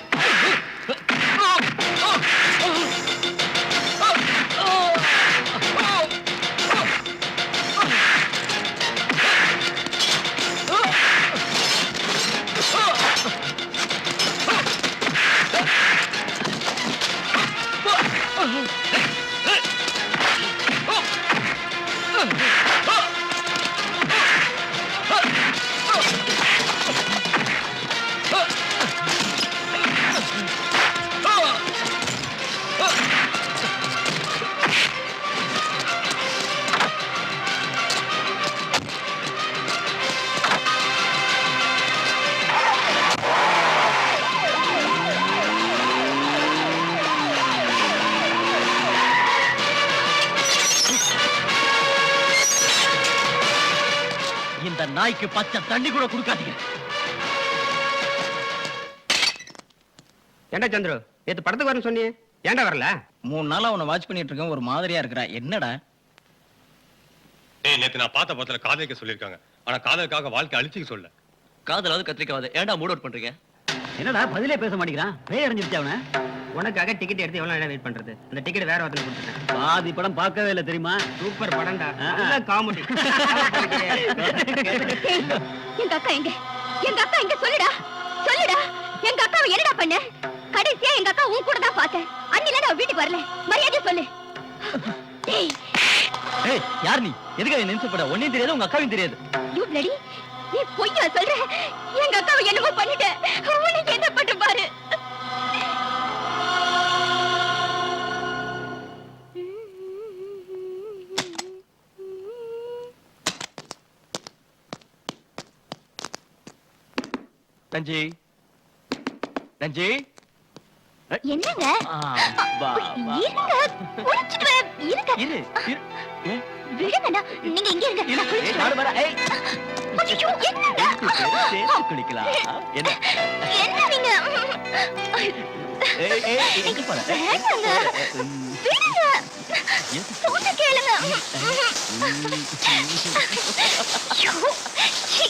இந்த நாய்க்கு பச்சை தண்ணி கூட கொடுக்காதீங்க. ஏண்டா சந்திரு, நேத்து படத்துக்கு வரேன்னு சொன்னியே, ஏன்டா வரல? 3 நாளா உன்னை வாட்ச் பண்ணிட்டு இருக்கேன், ஒரு மாதிரியா இருக்கிறா. என்னடா? ஏய், நேத்து நான் பார்த்த படத்துல காதலிக்க சொல்லிருக்காங்க. ஆனா காதலுக்காக வாழ்க்கை அழிச்சிக்க சொல்ல. காதலாவது கத்திரிக்காவது ஏன்டா மூட் அவுட் பண்றீங்க? என்னடா பதிலே பேச மாட்டேங்கிறான்? பேய் அறிஞ்சிருச்சு அவன. உனக்காக டிக்கெட் எடுத்து எவ்வளவு நேரம் வெயிட் பண்றது? அந்த டிக்கெட் வேற ஒருத்தனுக்கு கொடுத்துட்டேன். பாதி படம் பார்க்கவே இல்லை தெரியுமா? சூப்பர் படம்டா, நல்ல காமெடி. எங்க அக்கா எங்க? எங்க அக்கா எங்க? சொல்லுடா, சொல்லுடா. எங்க அக்காவை என்னடா பண்ண? கடைசியா எங்க அக்கா உன் கூட தான் பார்த்தேன். அன்னில நான் வீட்டுக்கு வரல. மரியாதை சொல்லு. டேய், ஏய், யார் நீ? எதுக்கு நினைச்சப்பட? ஒன்னையும் தெரியாது, உங்க அக்காவையும் தெரியாது. யூ பிளடி, நீ பொய்யா சொல்ற? எங்க அக்காவை என்னமோ பண்ணிட்ட. உனக்கு என்ன பண்ண பாரு. நஞ்சி, நஞ்சி, என்னங்க? வா, வா. இருங்க, குளிச்சிட்டு வர. இருங்க. இரு, இரு. ஏ, விடுங்கண்ணா, நீங்க இங்க இருங்க. நான் ஏய், குளிச்சிட்டு நானு வரேன். வரேன். ஏய், ஐயோ, என்னங்க? சேர்த்து குளிக்கலாம். என்ன? என்ன நீங்க? ஏய், ஏய், எங்க போற? வேண்டாங்க. விடுங்க. சொன்ன கேளுங்க. ஐயோ, சீ.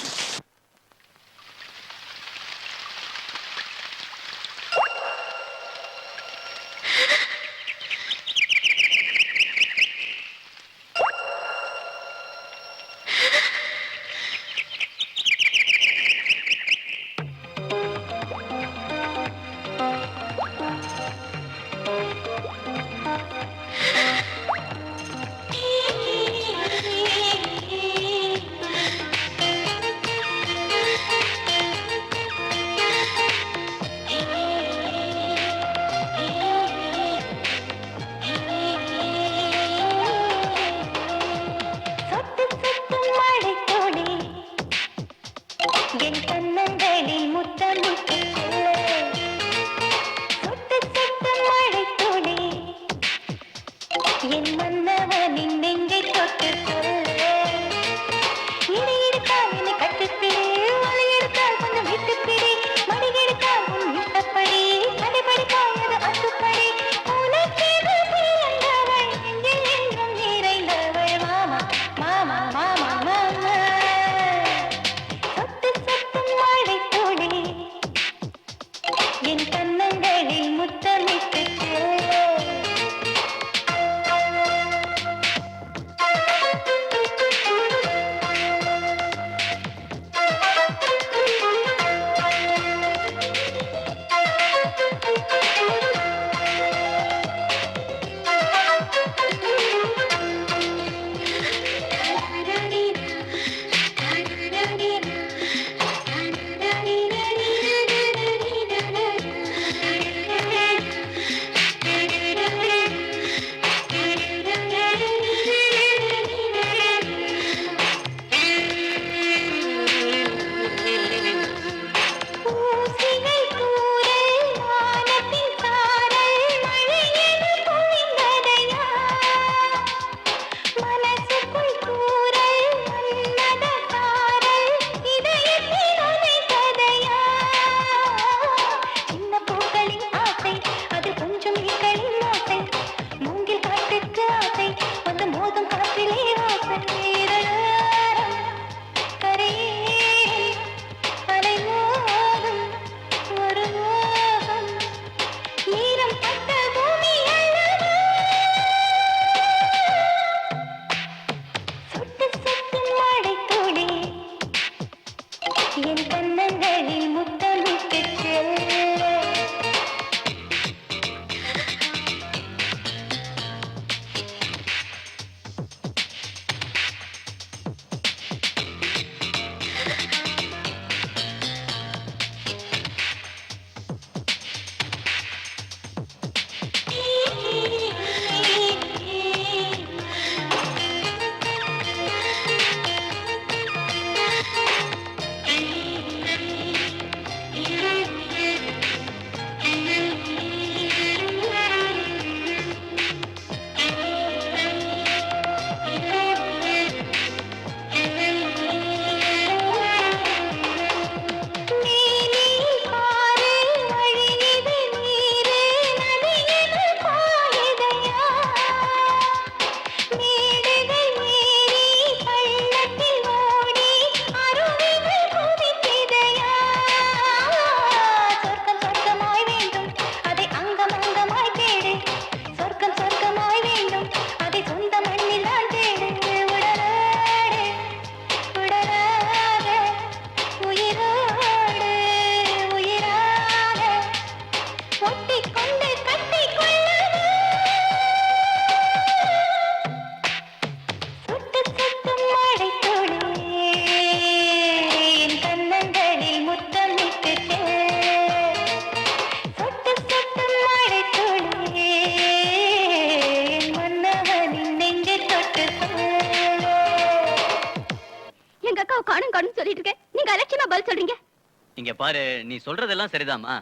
பாரு நீ சொல்றதெல்லாம் சரிதாம்மா,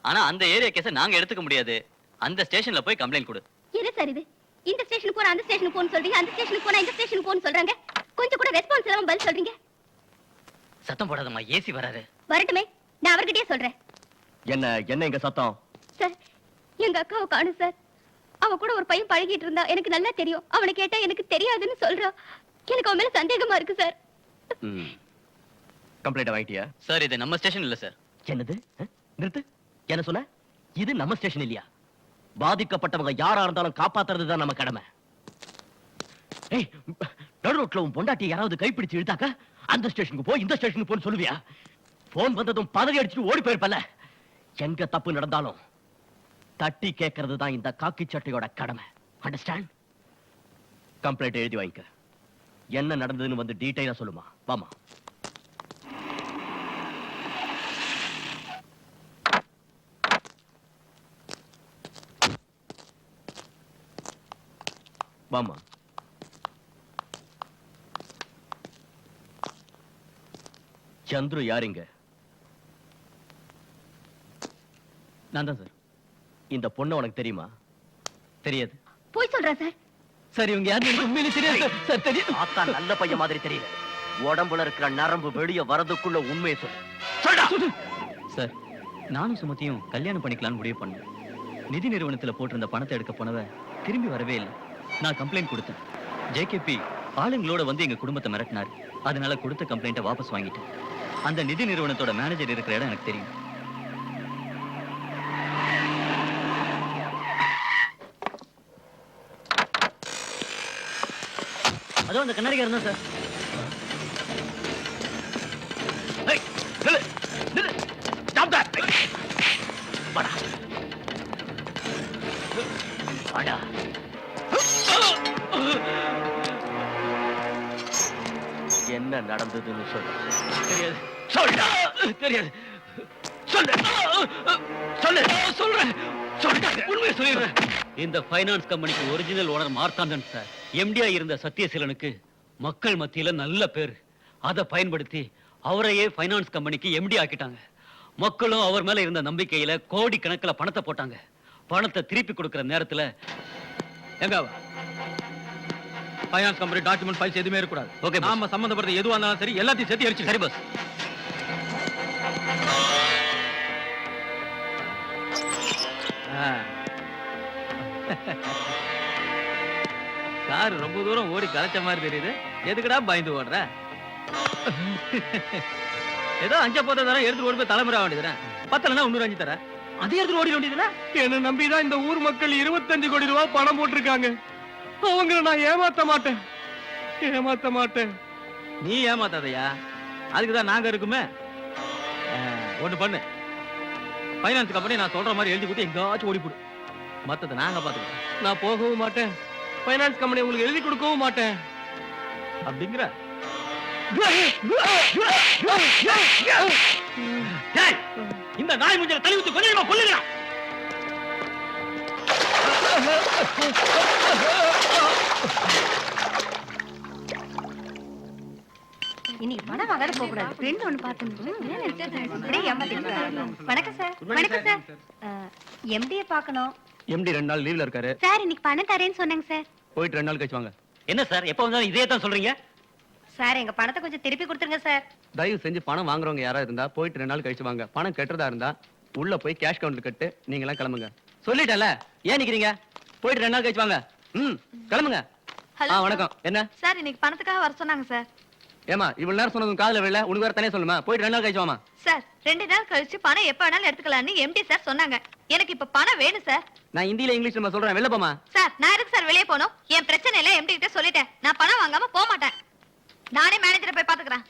ஆனா அந்த ஏரியா கேஸ நாங்க எடுத்துக்க முடியாது. அந்த ஸ்டேஷன்ல போய் கம்ப்ளைண்ட் கொடு. என்ன சார் இது? இந்த ஸ்டேஷனுக்கு போற அந்த ஸ்டேஷனுக்கு போன்னு சொல்றீங்க, அந்த ஸ்டேஷனுக்கு போனா இந்த ஸ்டேஷனுக்கு போன்னு சொல்றாங்க. கொஞ்சம் கூட ரெஸ்பான்ஸ் இல்லாம பதில் சொல்றீங்க. சத்தம் போடாதம்மா, ஏசி வராது. வரட்டுமே, நான் அவர்கிட்டயே சொல்றேன். என்ன என்ன இங்க சத்தம்? சார், எங்க அக்காவை காணும் சார். அவ கூட ஒரு பையன் பழகிட்டு இருந்தா, எனக்கு நல்லா தெரியும். அவனை கேட்டா எனக்கு தெரியாதுன்னு சொல்றா. எனக்கு அவன் மேல சந்தேகமா இருக்கு சார். கம்ப்ளைண்ட் வாங்கிட்டியா? சார் இது நம்ம ஸ்டேஷன் இல்ல சார். என்னது? நிறுத்து. என்ன சொன்ன? இது நம்ம ஸ்டேஷன் இல்லையா? பாதிக்கப்பட்டவங்க யாரா இருந்தாலும் காப்பாத்துறது தான் நம்ம கடமை. ஏய், நடு ரோட்ல உன் பொண்டாட்டி யாராவது கைப்பிடிச்சு இழுத்தாக்க அந்த ஸ்டேஷனுக்கு போ, இந்த ஸ்டேஷனுக்கு போன்னு சொல்லுவியா? போன் வந்ததும் பதவி அடிச்சுட்டு ஓடி போயிருப்பல. எங்க தப்பு நடந்தாலும் தட்டி கேட்கறது தான் இந்த காக்கி சட்டையோட கடமை. அண்டர்ஸ்டாண்ட்? கம்ப்ளைண்ட் எழுதி வாங்கிக்க. என்ன நடந்ததுன்னு வந்து டீடைலா சொல்லுமா. வாமா. வாமா. சந்துரு யாருங்க? நான் தான் சார். இந்த பொண்ணு உனக்கு தெரியுமா? தெரியாது. போய் சொல்றா சார். சரி, இவங்க யாரு உண்மையிலே தெரியாது சார். தெரியும். ஆத்தா நல்ல பையன் மாதிரி தெரியல. உடம்புல இருக்கிற நரம்பு வெளிய வரதுக்குள்ள உண்மையை சொல்லு. சொல்டா. சார், நானும் சுமத்தியும் கல்யாணம் பண்ணிக்கலாம்னு முடிவு பண்ணேன். நிதி நிறுவனத்துல போட்டிருந்த பணத்தை எடுக்க போனவ திரும்பி வரவே இல்லை. நான் கம்ப்ளைண்ட் கொடுத்தேன். ஜேகேபி ஆளுங்களோட வந்து எங்க குடும்பத்தை மிரட்டினார். அதனால கொடுத்த கம்ப்ளைண்ட்டை வாபஸ் வாங்கிட்டேன். அந்த நிதி நிறுவனத்தோட மேனேஜர் இருக்கிற இடம் எனக்கு தெரியும். அதுவும் அந்த கண்ணாடிக்காரர் தான் சார். ஏய், நில்லு, நில்லு. Stop that. வாடா. வாடா. என்ன நடந்ததுன்னு சொல்லு. தெரியாது. சொல்டா. தெரியாது. சொல்லு. சொல்லு. சொல்றேன். சொல்டா. உண்மையை சொல்லிடுறேன். இந்த ஃபைனான்ஸ் கம்பெனிக்கு ஒரிஜினல் ஓனர் மார்த்தாண்டன் சார். எம்டியா இருந்த சத்யசீலனுக்கு மக்கள் மத்தியில நல்ல பேர். அதை பயன்படுத்தி அவரையே ஃபைனான்ஸ் கம்பெனிக்கு எம்டி ஆக்கிட்டாங்க. மக்களும் அவர் மேல இருந்த நம்பிக்கையில கோடி கணக்கில் பணத்தை போட்டாங்க. பணத்தை திருப்பி கொடுக்கிற நேரத்துல எங்க ஃபைனான்ஸ் கம்பெனி டாக்குமெண்ட் ஃபைல்ஸ் எதுவுமே இருக்கக்கூடாது. ஓகே, நாம சம்பந்தப்பட்ட எதுவா இருந்தாலும் சரி எல்லாத்தையும் சேர்த்து அடிச்சு. சரி பஸ். கார் ரொம்ப தூரம் ஓடி கலைச்ச மாதிரி தெரியுது. எதுக்குடா பயந்து ஓடுற? ஏதோ அஞ்ச போத தர எடுத்து ஓடி போய் தலைமுறை வேண்டியதுறேன். பத்தலன்னா 105 தர. அதே எடுத்து ஓடி வேண்டியதுல. என்ன நம்பிதான் இந்த ஊர் மக்கள் 25 கோடி ரூபாய் பணம் போட்டிருக்காங்க. அவங்கள நான் ஏமாத்த மாட்டேன். ஏமாத்த மாட்டேன். நீ ஏமாத்தாதையா? அதுக்குதான் நாங்க இருக்குமே. ஒண்ணு பண்ணு. ஃபைனான்ஸ் கம்பெனி நான் சொல்ற மாதிரி எழுதி கொடுத்து எங்காச்சும் ஓடி போடு. மத்தத நாங்க பாத்துக்கிறோம். நான் போகவும் மாட்டேன். ஃபைனான்ஸ் கம்பெனி உங்களுக்கு எழுதி கொடுக்கவும் மாட்டேன். அப்படிங்கிற இந்த நாய் முஞ்சல தள்ளி விட்டு கொஞ்சமா கொல்லுங்க. இன்னைக்கு பணம் வாங்க போக கூடாது. ஃப்ரெண்ட் ஒன்னு பார்த்தேன். வணக்கம் சார். வணக்கம் சார். எம்டியை பார்க்கணும். எம்டி 2 நாள் லீவ்ல இருக்காரு சார். இன்னைக்கு பணம் தரேன்னு சொன்னாங்க சார். போயிட்டு 2 நாள் கழிச்சு வாங்க. என்ன சார், எப்ப வந்தாலும் இதே தான் சொல்றீங்க? சார், எங்க பணத்தை கொஞ்சம் திருப்பி கொடுத்துருங்க சார். தயவு செஞ்சு பணம் வாங்குறவங்க யாரா இருந்தா போயிட்டு 2 நாள் கழிச்சு வாங்க. பணம் கட்டுறதா இருந்தா உள்ள போய் கேஷ் கவுண்டர் கட்டு நீங்க எல்லாம் கிளம்புங்க. சொல்லிட்டல, ஏன் நிக்கிறீங்க? போயிட்டு 2 நாள் கழிச்சு வாங்க. கிளம்புங்க. வணக்கம். என்ன சார், இன்னைக்கு பணத்துக்காக வர சொன்னாங்க சார். ஏமா இவ்வளவு நேரம் சொன்னதும் காதுல விழல. உனக்கு வேற தனியா சொல்லுமா? போயிட்டு 2 நாள் கழிச்சு வாமா. சார், 2 நாள் கழிச்சு பணம் எப்ப வேணாலும் எடுத்துக்கலாம்னு எம்டி சார் சொன்னாங்க. எனக்கு இப்ப பணம் வேணும் சார். நான் ஹிந்தில இங்கிலீஷ்ல சொல்றேன். வெளில போமா. சார், நான் எதுக்கு சார் வெளியே போகணும்? என் பிரச்சனை எல்லாம் எம்டி கிட்ட சொல்லிட்டேன். நான் பணம் வாங்காம போக மாட்டேன். நானே மேனேஜரை போய் பாத்துக்கிறேன்.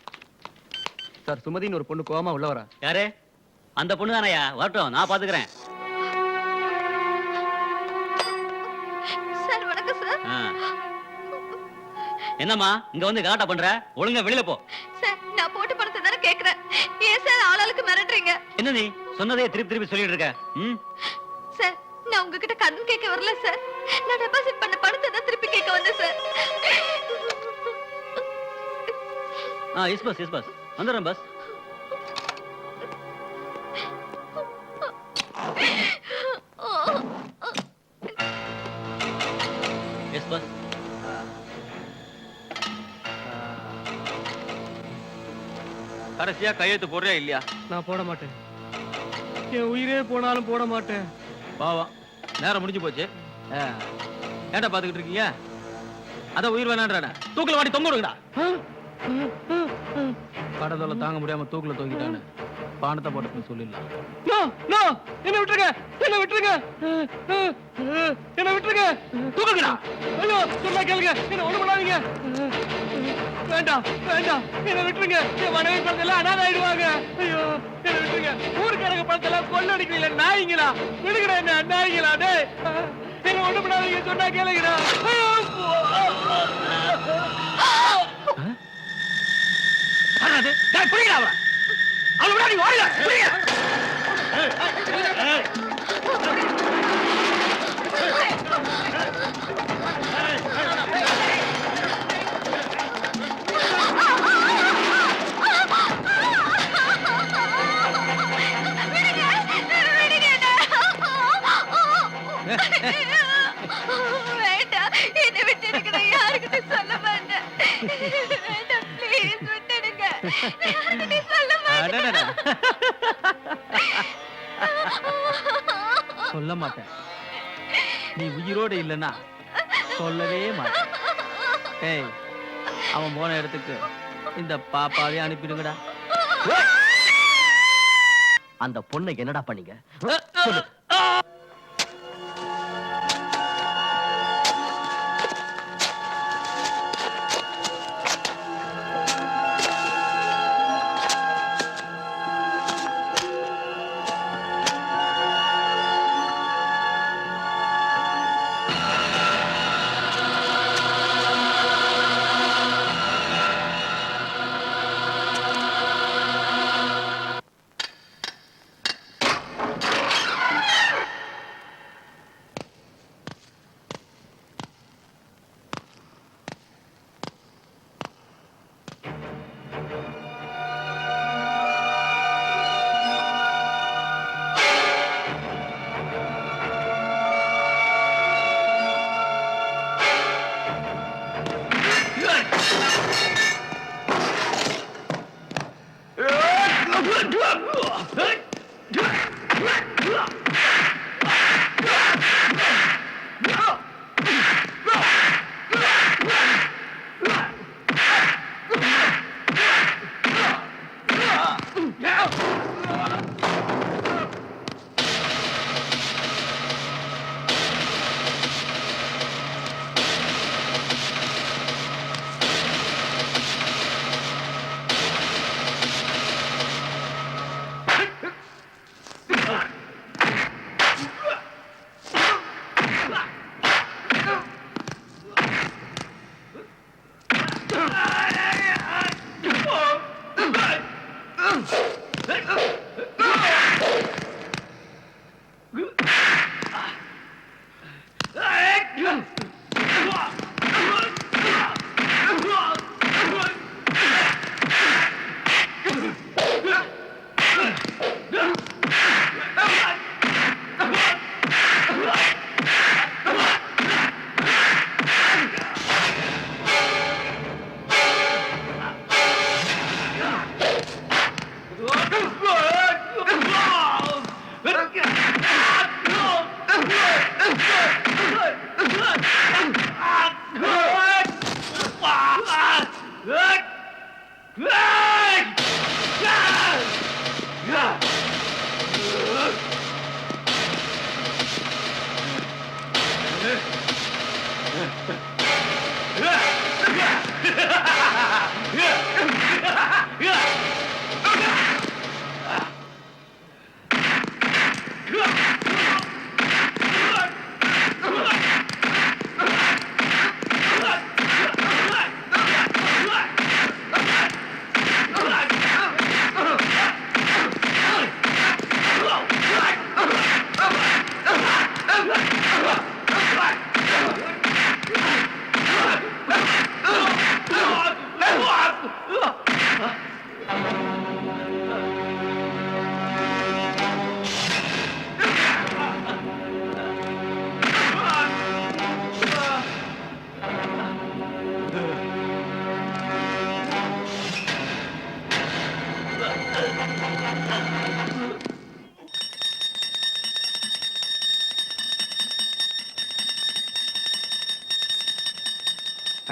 சார், சுமதின்னு ஒரு பொண்ணு கோவமா உள்ள வரா. யாரு? அந்த பொண்ணு தானையா? வரட்டும், நான் பாத்துக்கிறேன். சார், வணக்கம் சார். என்னம்மா இங்க வந்து கலாட்டா பண்ற? ஒழுங்கா வெளியில போ. சார், நான் போட்டு பணத்தை தானே கேக்குறேன். ஏன் சார் ஆளாளுக்கு மிரட்டுறீங்க? என்ன நீ சொன்னதே திருப்பி திருப்பி சொல்லிட்டு இருக்க? சார், நான் உங்ககிட்ட கடன் கேட்க வரல சார். நான் டெபாசிட் பண்ண பணத்தை தான் திருப்பி கேட்க வந்தேன் சார். எஸ் பஸ் வந்துடுறேன் பஸ். கடைசியா கையெழுத்து போடுறியா இல்லையா? நான் போட மாட்டேன். என் உயிரே போனாலும் போட மாட்டேன். பாவம், நேரம் முடிஞ்சு போச்சு. ஏன்டா பாத்துக்கிட்டு இருக்கீங்க? அதான் உயிர் வேணான்றானே, தூக்கில வாடி தொங்க விடுங்கடா. கடதொல்ல தாங்க முடியாம தூக்கில தொங்கிட்டானு பானத்தை போட்டு சொல்லிடலாம். என்ன விட்டுருங்க, என்ன விட்டுருங்க, என்ன விட்டுருங்க, தூக்குங்கடா. ஐயோ, சொன்னா கேளுங்க, என்ன ஒண்ணு பண்ணாதீங்க. வேண்டாம் வேண்டாம், என்ன விட்டுருங்க. என் மனைவி பணத்தெல்லாம் அனாதை ஆயிடுவாங்க. ஐயோ, என்ன விட்டுருங்க. ஊருக்காரங்க பணத்தெல்லாம் கொள்ளடிக்கல நாய்ங்களா, விடுங்கடா என்ன நாய்ங்களா. டே, என்ன ஒண்ணு பண்ணாதீங்க, சொன்னா கேளுங்கடா. ஐயோ, புரியுதா? அவளை விட நீங்க ஓடுங்க, புரியுங்க. வேண்டாம், என்னை விட்டு இருக்கிற யாருக்கிட்ட சொல்ல மாட்டேன். வேண்டாம், ப்ளீஸ் விட்டுடுங்க. யாருக்கிட்ட சொல்ல மாட்டேன். சொல்ல மாட்டேன். நீ உயிரோடு இல்லைன்னா சொல்லவே மாட்டேன். ஏய், அவன் போன இடத்துக்கு இந்த பாப்பாவே அனுப்பிடுங்கடா. அந்த பொண்ணை என்னடா பண்ணீங்க?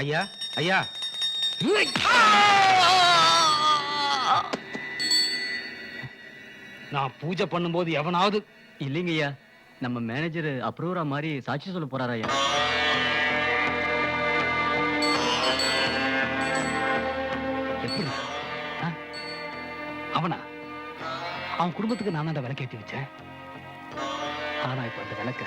ஐயா ஐயா நான் பூஜை பண்ணும்போது எவனாவது இல்லைங்க ஐயா, நம்ம மேனேஜர் அப்ரூவரா மாதிரி சாட்சி சொல்ல போறாரா ஐயா? எப்படி ஆ? அவனா? அவன் குடும்பத்துக்கு நான் தான் விளக்கேற்றி வச்சேன். ஆனா இப்ப அந்த விளக்க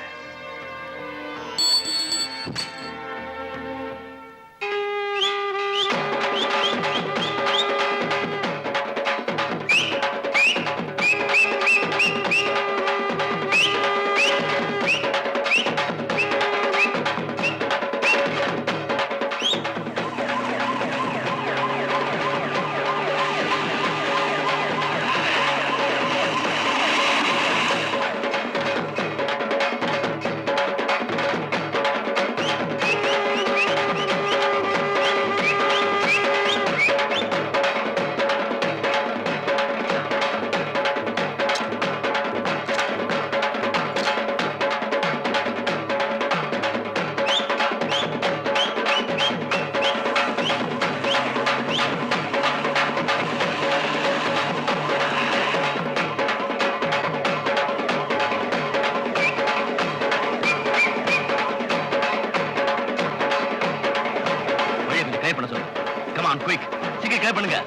பண்ணுங்க.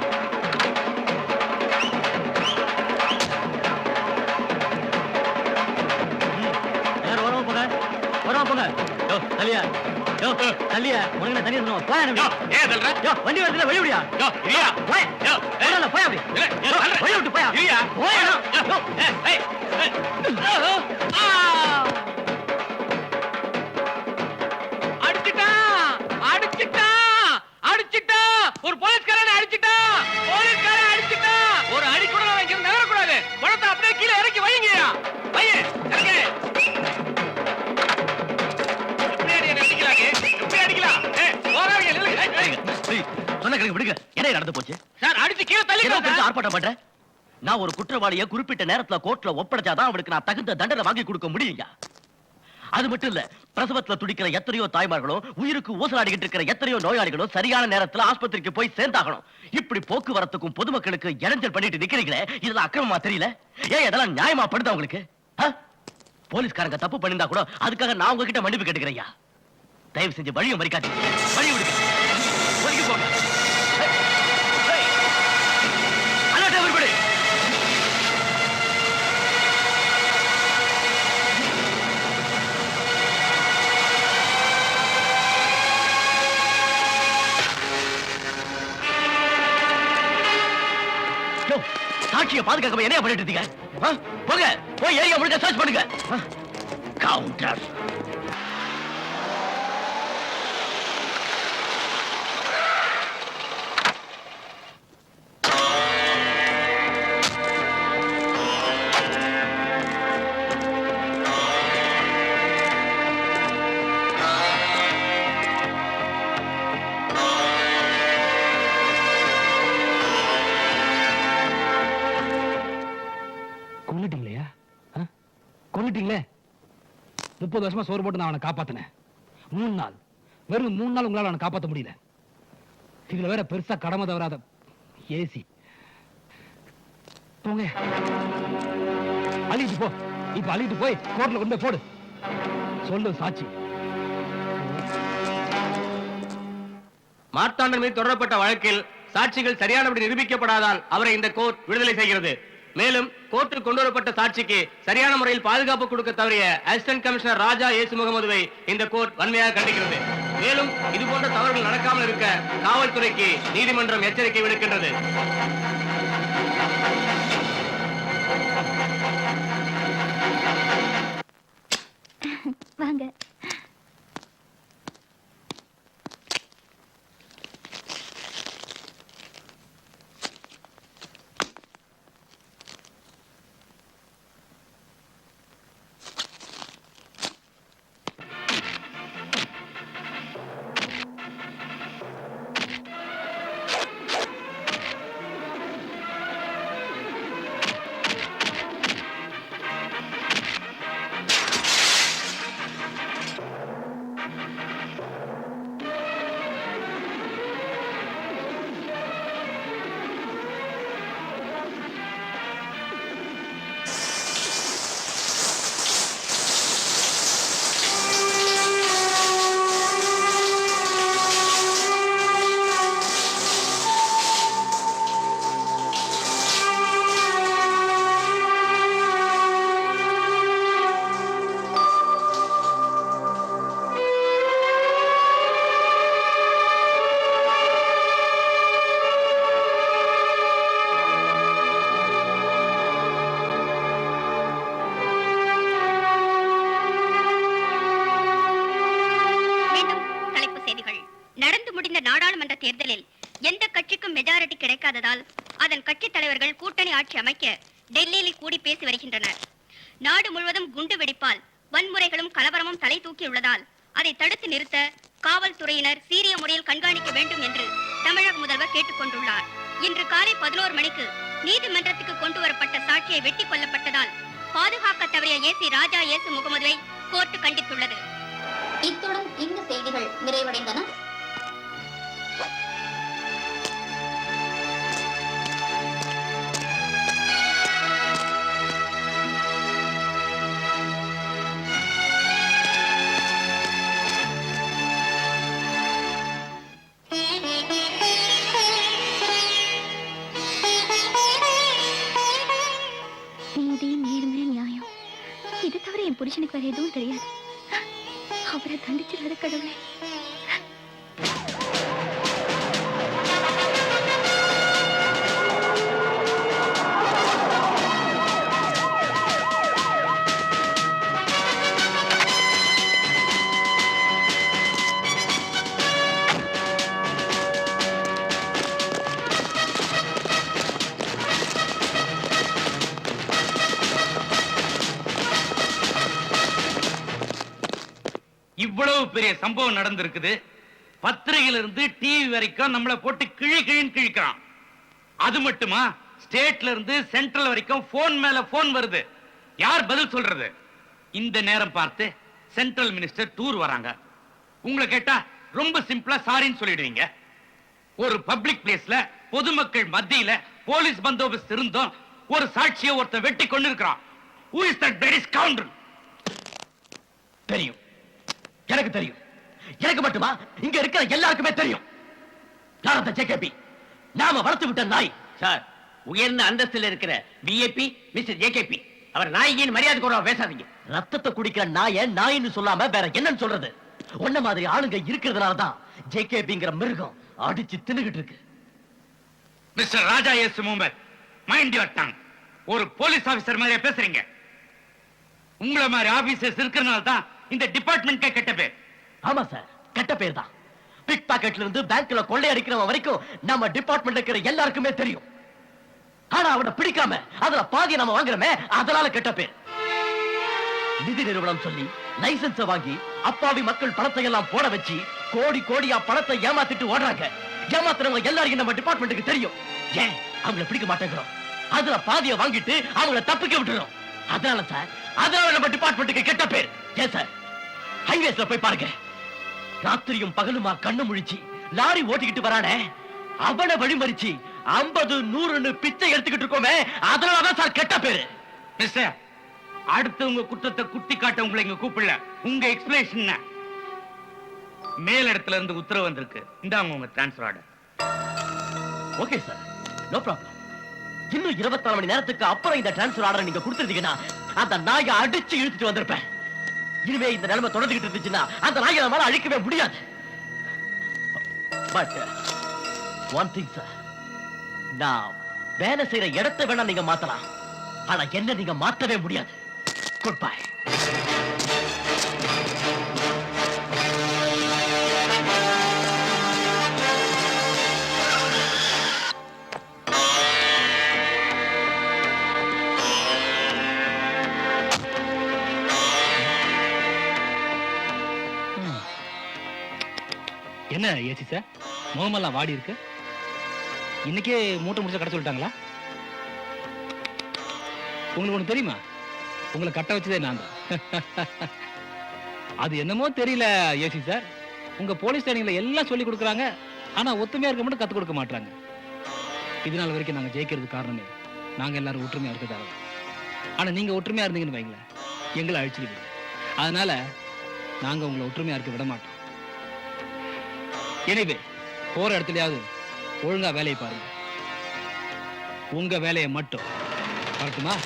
தலியா யோ தலியா உனக்கு தனியா சொன்னோம் போய் ஏன் சொல்ற? யோ வண்டி வரதுல வழி விடியா யோ இல்லையா? போய் யோ போடல போய் அப்படி வழி விட்டு போய் இல்லையா? போய் யோ ஏய் அடிச்சிட்டா அடிச்சிட்டா அடிச்சிட்டா ஒரு போலீஸ்காரனை அடிச்சிட்டா போலீஸ்காரன் அடிச்சிட்டா ஒரு அடி கூட இங்க நகர கூடாது பணத்தை அப்படியே கீழே இறக்கி வைங்கயா வைய இறங்க நடந்து போச்சு சார் அடிச்சு கீழே தள்ளி ஆர்ப்பாட்டம் பண்ற நான் ஒரு குற்றவாளியை குறிப்பிட்ட நேரத்துல கோர்ட்ல ஒப்படைச்சாதான் அவனுக்கு நான் தகுந்த தண்டனை வாங்கி கொடுக்க முடியுங்க. அது மட்டும் இல்ல, பிரசவத்துல துடிக்கிற எத்தனையோ தாய்மார்களும் உயிருக்கு ஊசலாடிக்கிட்டு இருக்கிற எத்தனையோ நோயாளிகளும் சரியான நேரத்துல ஆஸ்பத்திரிக்கு போய் சேர்ந்தாகணும். இப்படி போக்குவரத்துக்கும் பொதுமக்களுக்கு இடைஞ்சல் பண்ணிட்டு நிக்கிறீங்களே, இதெல்லாம் அக்கிரமமா தெரியல? ஏன் இதெல்லாம் நியாயமா படுதா உங்களுக்கு? போலீஸ்காரங்க தப்பு பண்ணிருந்தா கூட அதுக்காக நான் உங்ககிட்ட மன்னிப்பு கேட்டுக்கிறேன். தயவு செஞ்சு வழியை மறிக்காதீங்க, வழி விடுங்க, ஒதுக்கி போங்க. சாட்சியை பாதுகாக்க என்ன பண்ணிட்டு இருக்கீங்க? போங்க, போய் ஏரியா முழுக்க சர்ச் பண்ணுங்க. கவுண்டர் கொன்னுட்டீங்களே. 30 வருஷமா சோறு போட்டு நான் அவனை காப்பாத்தினேன். 3 நாள், வெறும் 3 நாள் உங்களால அவனை காப்பாற்ற முடியல. இதுல வேற பெருசா கடமை தவறாத ஏசி. போங்க, அழிட்டு போ. இப்ப அழிட்டு போய் கோர்ட்ல கொண்டு போடு. சொல்லு சாட்சி. மார்த்தாண்டன் மீது தொடரப்பட்ட வழக்கில் சாட்சிகள் சரியானபடி நிரூபிக்கப்படாதால் அவரை இந்த கோர்ட் விடுதலை செய்கிறது. மேலும் கோர்ட்டில் கொண்டு வரப்பட்ட சாட்சிக்கு சரியான முறையில் பாதுகாப்பு கொடுக்க தவறிய அசிஸ்டன்ட் கமிஷனர் ராஜா ஏசு முகமதுவை இந்த கோர்ட் வன்மையாக கண்டிக்கிறது. மேலும் இதுபோன்ற தவறுகள் நடக்காமல் இருக்க காவல்துறைக்கு நீதிமன்றம் எச்சரிக்கை விடுக்கின்றது. வாங்க. மெஜாரிட்டி கிடைக்காததால் அதன் கட்சி தலைவர்கள் கூட்டணி ஆட்சி அமைக்க டெல்லியில் கூடி பேசி வருகின்றனர். நாடு முழுவதும் குண்டு வெடிப்பால் வன்முறைகளும் கலவரமும் தலை தூக்கியுள்ளதால் அதை தடுத்து நிறுத்த காவல்துறையினர் சீரிய முறையில் கண்காணிக்க வேண்டும் என்று தமிழக முதல்வர் கேட்டுக் கொண்டுள்ளார். இன்று காலை 11 மணிக்கு நீதிமன்றத்துக்கு கொண்டு வரப்பட்ட சாட்சியை வெட்டி கொல்லப்பட்டதால் பாதுகாக்க தவறிய ஏசி ராஜா ஏசு முகமதுவை கோர்ட்டு கண்டித்துள்ளது. இத்துடன் இந்த செய்திகள் நிறைவடைந்தன. நீதி, நேர்மை, நியாயம் இது தவிர என் புருஷனுக்கு வேற எதுவும் தெரியாது. அவரை தண்டிச்சிடாத கடவுளே. இவ்வளவு பெரிய சம்பவம் நடந்திருக்குது. பத்திரிகையில இருந்து டிவி வரைக்கும் நம்மள போட்டு கிழின்னு கிழிக்கிறான். அது மட்டுமா, ஸ்டேட்ல இருந்து சென்ட்ரல் வரைக்கும் போன் மேல போன் வருது. யார் பதில் சொல்றது? இந்த நேரம் பார்த்து சென்ட்ரல் மினிஸ்டர் டூர் வராங்க. உங்களை கேட்டா ரொம்ப சிம்பிளா சாரின்னு சொல்லிடுவீங்க. ஒரு பப்ளிக் பிளேஸ்ல பொதுமக்கள் மத்தியில போலீஸ் பந்தோபஸ்து இருந்தும் ஒரு சாட்சியை ஒருத்தர் வெட்டி கொண்டு இருக்கிறான். Who is that bloody scoundrel? தெரியும், எனக்கு தெரியும். எனக்கு மட்டுமா, இங்க இருக்கிற எல்லாருக்குமே தெரியும். யார் அந்த ஜேகேபி? நாம வளர்த்து விட்ட நாய். சார், உயர்ந்த அந்தஸ்தில் இருக்கிற விஐபி மிஸ்டர் ஜேகேபி, அவர் நாய்கின்னு மரியாதை கூட பேசாதீங்க. ரத்தத்தை குடிக்கிற நாய நாயின்னு சொல்லாம வேற என்னன்னு சொல்றது? ஒன்ன மாதிரி ஆளுங்க இருக்கிறதுனாலதான் ஜேகேபிங்கிற மிருகம் அடிச்சு தின்னுகிட்டு இருக்கு. Mister Raja S Mohammed, mind your tongue. ஒரு போலீஸ் ஆபீசர் மாதிரியே பேசுறீங்க. உங்கள மாதிரி ஆபீசர்ஸ் இருக்கிறனால தான் இந்த டிபார்ட்மெண்ட்கே கெட்ட பேர். ஆமா சார், கெட்ட பேர் தான். பிக் பாக்கெட்ல இருந்து பேங்க்ல கொள்ளை அடிக்கிறவன் வரைக்கும் நம்ம டிபார்ட்மெண்ட் இருக்கிற எல்லாருக்குமே தெரியும். ஆனா அவனை பிடிக்காம அதுல பாதியை நம்ம வாங்குறோமே, அதனால கெட்ட பேர். நிதி நிறுவனம் சொல்லி லைசன்ஸ் வாங்கி அப்பாவி மக்கள் பணத்தை எல்லாம் போட வச்சு கோடி கோடியா பணத்தை ஏமாத்திட்டு ஓடுறாங்க. ஏமாத்துறவங்க எல்லாரும் நம்ம டிபார்ட்மெண்ட்டுக்கு தெரியும். ஏன் அவங்கள பிடிக்க மாட்டேங்கிறோம்? அதுல பாதியை வாங்கிட்டு அவங்கள தப்பிக்க விட்டுறோம். அதனால சார், அதனால நம்ம டிபார்ட்மெண்ட்டுக்கு கெட்ட பேர். ஏன் சார், ஹைவேஸ்ல போய் பாருங்க, ராத்திரியும் பகலுமா கண்ணு முழிச்சு லாரி ஓட்டிக்கிட்டு வரானே, அவனை வழிமறிச்சு 50, 100 பிச்சை எடுத்துக்கிட்டு இருக்கோமே, அதனாலதான் சார் கெட்ட பேரு. மிஸ்டர், அடுத்து உங்க குற்றத்தை குட்டி காட்ட உங்களை இங்க கூப்பிடல. உங்க எக்ஸ்பிளேஷன் மேல் இடத்துல இருந்து உத்தரவு வந்திருக்கு. இந்தாங்க உங்க transfer order. Okay sir, no problem. இன்னும் 24 மணி நேரத்துக்கு அப்புறம் இந்த டிரான்ஸ்ஃபர் ஆர்டர் நீங்க கொடுத்துருந்தீங்கன்னா அந்த நாயை அடிச்சு இழுத்துட்டு வந்திருப்பேன். இனிமே இந்த நிலைமை தொடர்ந்துகிட்டு இருந்துச்சுன்னா அந்த நாயை நம்மளால அழிக்கவே முடியாது. பட் ஒன் திங் சார், நான் வேலை செய்யற இடத்தை வேணா நீங்க மாத்தலாம், ஆனா என்ன நீங்க மாத்தவே முடியாது. Good bye. என்ன ஏசி சார், முகமெல்லாம் வாடி இருக்கு? இன்னைக்கே மூட்டை முடிச்ச கடை சொல்லிட்டாங்களா? உங்களுக்கு ஒண்ணு தெரியுமா? உங்களை கட்ட வச்சதே நான் தான். அது என்னமோ தெரியல ஏசி சார், உங்க போலீஸ் ட்ரைனிங்ல எல்லாம் சொல்லி கொடுக்குறாங்க, ஆனா ஒத்துமையா இருக்க மட்டும் கத்து கொடுக்க மாட்டாங்க. இது நாள் வரைக்கும் நாங்க ஜெயிக்கிறதுக்கு காரணமே நாங்க எல்லாரும் ஒற்றுமையா இருக்கிறதால. ஆனா நீங்க ஒற்றுமையா இருந்தீங்கன்னு வைங்களேன், எங்களை அழிச்சிடுவீங்க. அதனால நாங்க உங்களை ஒற்றுமையா இருக்க விட மாட்டோம். எனவே போற இடத்துலயாவது ஒழுங்கா வேலையை பாருங்க. உங்க வேலையை மட்டும் பார்த்துமா?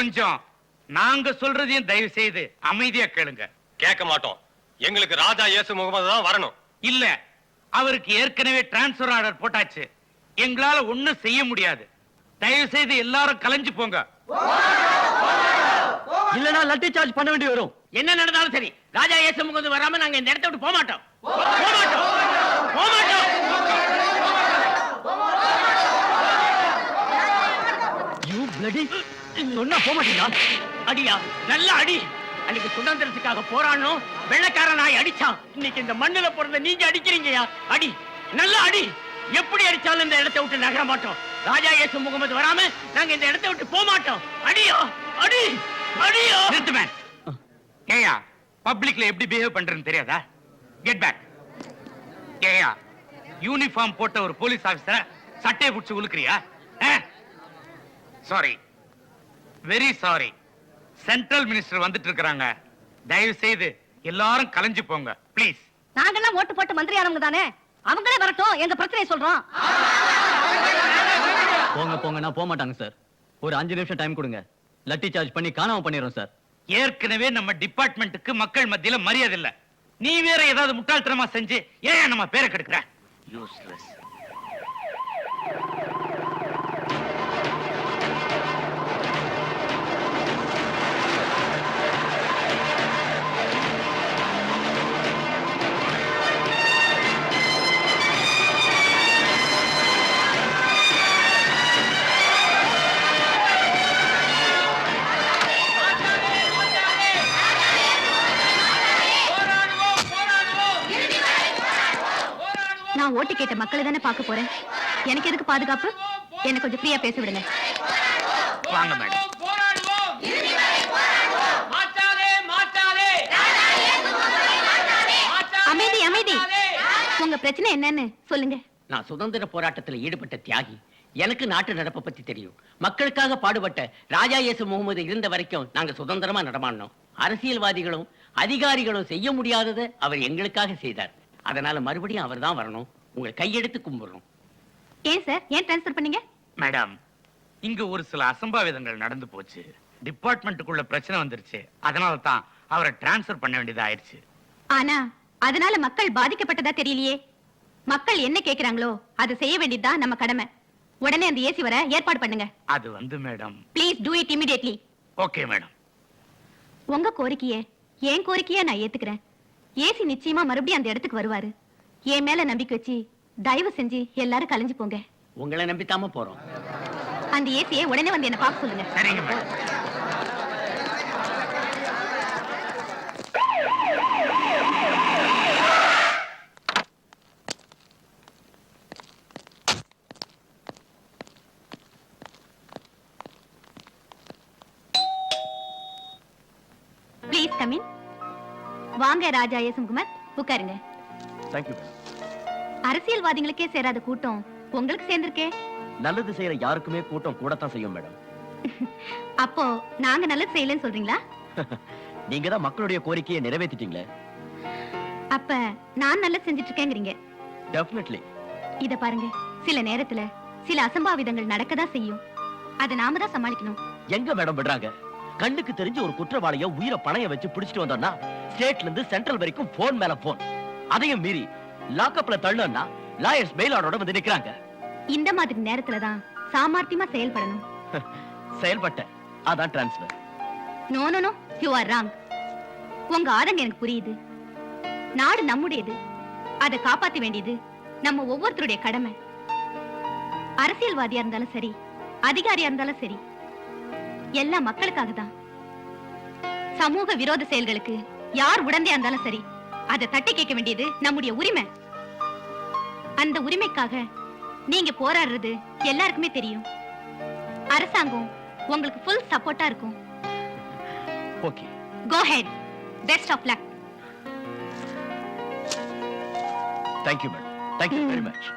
கொஞ்சம் நாங்க சொல்றதையும் தயவு செய்து அமைதியா கேளுங்க. கேட்க மாட்டோம். எங்களுக்கு ராஜா இயேசு முகமது தான் வரணும். இல்ல, அவருக்கு ஏற்கனவே டிரான்ஸ்பர் ஆர்டர் போட்டாச்சு. எங்களால ஒண்ணும் செய்ய முடியாது. தயவு செய்து எல்லாரும் கலைஞ்சு போங்க. இல்லனா லட்டி சார்ஜ் பண்ண வேண்டி வரும். என்ன நடந்தாலும் சரி, ராஜா இயேசு முகமது வராம நாங்க இந்த இடத்தை விட்டு போக மாட்டோம். போக மாட்டோம். போக மாட்டோம். யூ பிளடி சொன்னா போக மாட்டீங்களா? அடியா, நல்ல அடி. அன்னைக்கு சுதந்திரத்துக்காக போராடணும், வெள்ளக்கார நாய் அடிச்சான். இன்னைக்கு இந்த மண்ணுல பிறந்த நீங்க அடிக்கிறீங்கயா. அடி, நல்ல அடி. எப்படி அடிச்சாலும் இந்த இடத்தை விட்டு நகர மாட்டோம். ராஜா இயேசு முகமது வராம நாங்க இந்த இடத்தை விட்டு போக மாட்டோம். அடியோ, அடி, அடியோ. நிறுத்துமேன். ஏயா, பப்ளிக்ல எப்படி பிஹேவ் பண்றேன்னு தெரியாதா? Get back. ஏயா, யூனிஃபார்ம் போட்ட ஒரு போலீஸ் ஆபீசரை சட்டையை புடிச்சு உலுக்குறியா? Sorry, very sorry. Central minister வந்துட்டு இருக்காங்க. தயவு செய்து எல்லாரும் கலைஞ்சு போங்க ப்ளீஸ். நாங்கெல்லாம் ஓட்டு போட்டு மந்திரி ஆனவங்க தானே, அவங்களே வரட்டும், எங்க பிரச்சனையை சொல்றோம். போங்க போங்க, நான் போக மாட்டாங்க சார். ஒரு 5 நிமிஷம் டைம் கொடுங்க. லட்டி சார்ஜ் பண்ணி காணாம பண்ணிடுறோம் சார். ஏற்கனவே நம்ம டிபார்ட்மெண்ட்டுக்கு மக்கள் மத்தியில மரியாதை இல்ல. நீ வேற ஏதாவது முட்டாள்தனமா செஞ்சு ஏன் நம்ம பேரை கெடுக்கிற? யூஸ்லெஸ். நான் ஓட்டு கேட்ட மக்களை தானே பார்க்க போறேன். எனக்கு எதுக்கு பாதுகாப்பு? என்ன கொஞ்சம் ஃப்ரீயா பேச விடுங்க. வாங்க மேடம். அமைதி அமைதி. உங்க பிரச்சனை என்னன்னு சொல்லுங்க. நான் சுதந்திர போராட்டத்தில் ஈடுபட்ட தியாகி. எனக்கு நாட்டு நடப்பை பத்தி தெரியும். மக்களுக்காக பாடுபட்ட ராஜா இயேசு முகமது இருந்த வரைக்கும் நாங்க சுதந்திரமா நடமாடணும். அரசியல்வாதிகளும் அதிகாரிகளும் செய்ய முடியாததை அவர் எங்களுக்காக செய்தார். அதனால மறுபடியும் அவர் தான் வரணும். உங்களை கையெடுத்து கும்பிடுறோம். ஏன் சார், ஏன் டிரான்ஸ்ஃபர் பண்ணீங்க? மேடம், இங்க ஒரு சில அசம்பாவிதங்கள் நடந்து போச்சு. டிபார்ட்மெண்ட்டுக்குள்ள பிரச்சனை வந்துருச்சு. அதனால தான் அவரை டிரான்ஸ்ஃபர் பண்ண வேண்டியதா ஆயிடுச்சு. ஆனா அதனால மக்கள் பாதிக்கப்பட்டதா தெரியலையே. மக்கள் என்ன கேக்குறாங்களோ அதை செய்ய வேண்டியதுதான் நம்ம கடமை. உடனே அந்த ஏசி வர ஏற்பாடு பண்ணுங்க. அது வந்து madam. Please do it immediately. Okay madam. உங்க கோரிக்கையை என் கோரிக்கையா நான் ஏத்துக்கிறேன். ஏசி நிச்சயமா மறுபடியும் அந்த இடத்துக்கு வருவாரு. என் மேல நம்பிக்கை வச்சு தயவு செஞ்சு எல்லாரும் கலைஞ்சு போங்க. உங்களை நம்பித்தாம போறோம். அந்த ஏசியை உடனே வந்து என்ன பார்க்க சொல்லுங்க. சரிங்க மேடம். Please come in. வாங்க ராஜா இயேசுகுமார், உட்காருங்க. Thank you. அரசியல்வாதிகளுக்கே சேராத கூட்டம் உங்களுக்கு சேர்ந்திருக்கே. நல்லது செய்யற யாருக்குமே கூட்டம் கூடத்தான் செய்யும் மேடம். அப்போ நாங்க நல்லது செய்யலன்னு சொல்றீங்களா? நீங்க தான் மக்களுடைய கோரிக்கையை நிறைவேற்றிட்டீங்களே. அப்ப நான் நல்லது செஞ்சுட்டு இருக்கேங்கிறீங்க. டெஃபினெட்லி. இத பாருங்க, சில நேரத்துல சில அசம்பாவிதங்கள் நடக்கதான் செய்யும். அதை நாம தான் சமாளிக்கணும். எங்க மேடம் விடுறாங்க? கண்ணுக்கு தெரிஞ்ச ஒரு குற்றவாளிய உயிரை பணைய வச்சு பிடிச்சிட்டு வந்தோம்னா ஸ்டேட்ல இருந்து சென்ட்ரல் வரைக்கும் போன் மேல போன். அதையும் மீறி லாக்அப்ல தள்ளணும்னா லாயர்ஸ் பெயில் ஆர்டரோட வந்து நிக்கிறாங்க. இந்த மாதிரி நேரத்துல தான் சாமர்த்தியமா செயல்படணும். செயல்பட்ட அதான் transfer. No no no, you are wrong. உங்க ஆதங்கம் எனக்கு புரியுது. நாடு நம்முடையது, அதை காப்பாற்ற வேண்டியது நம்ம ஒவ்வொருத்தருடைய கடமை. அரசியல்வாதியா இருந்தாலும் சரி, அதிகாரியா இருந்தாலும் சரி, எல்லாம் மக்களுக்காக தான். சமூக விரோத செயல்களுக்கு யார் உடந்தையா இருந்தாலும் சரி, அதை தட்டி கேட்க வேண்டியது நம்முடைய உரிமை. அந்த உரிமைக்காக நீங்க போராடுறது எல்லாருக்குமே தெரியும். அரசாங்கம் உங்களுக்கு ஃபுல் சப்போர்ட்டா இருக்கும். Okay, go ahead. Best of luck. Thank you madam. Thank you very much.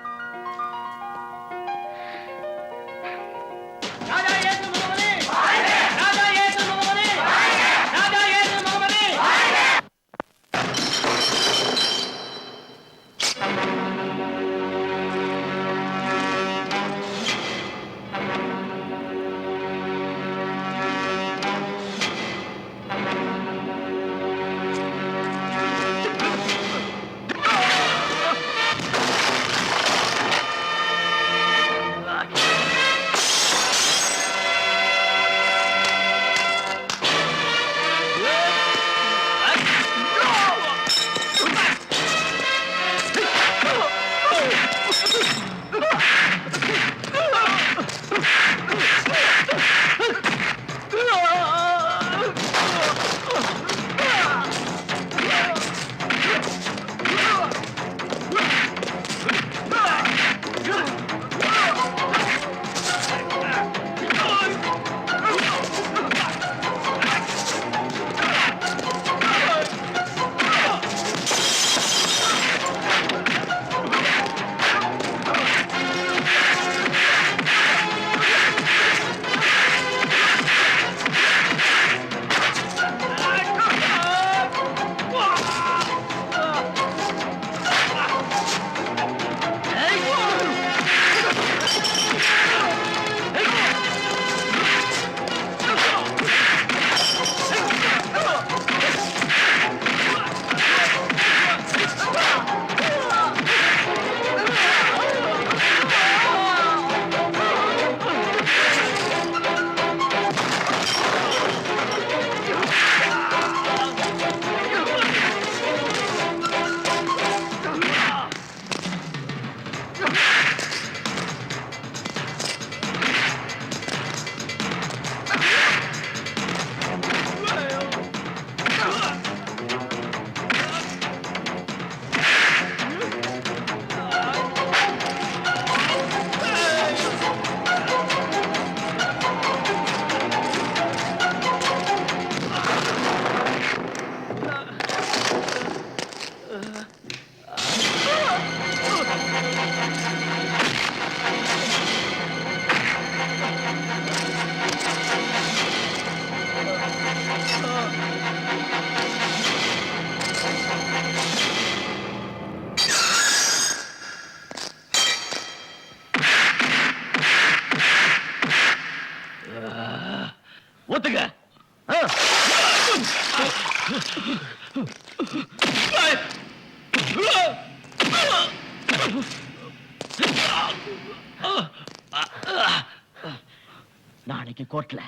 நாளைக்கு கோர்ட்ல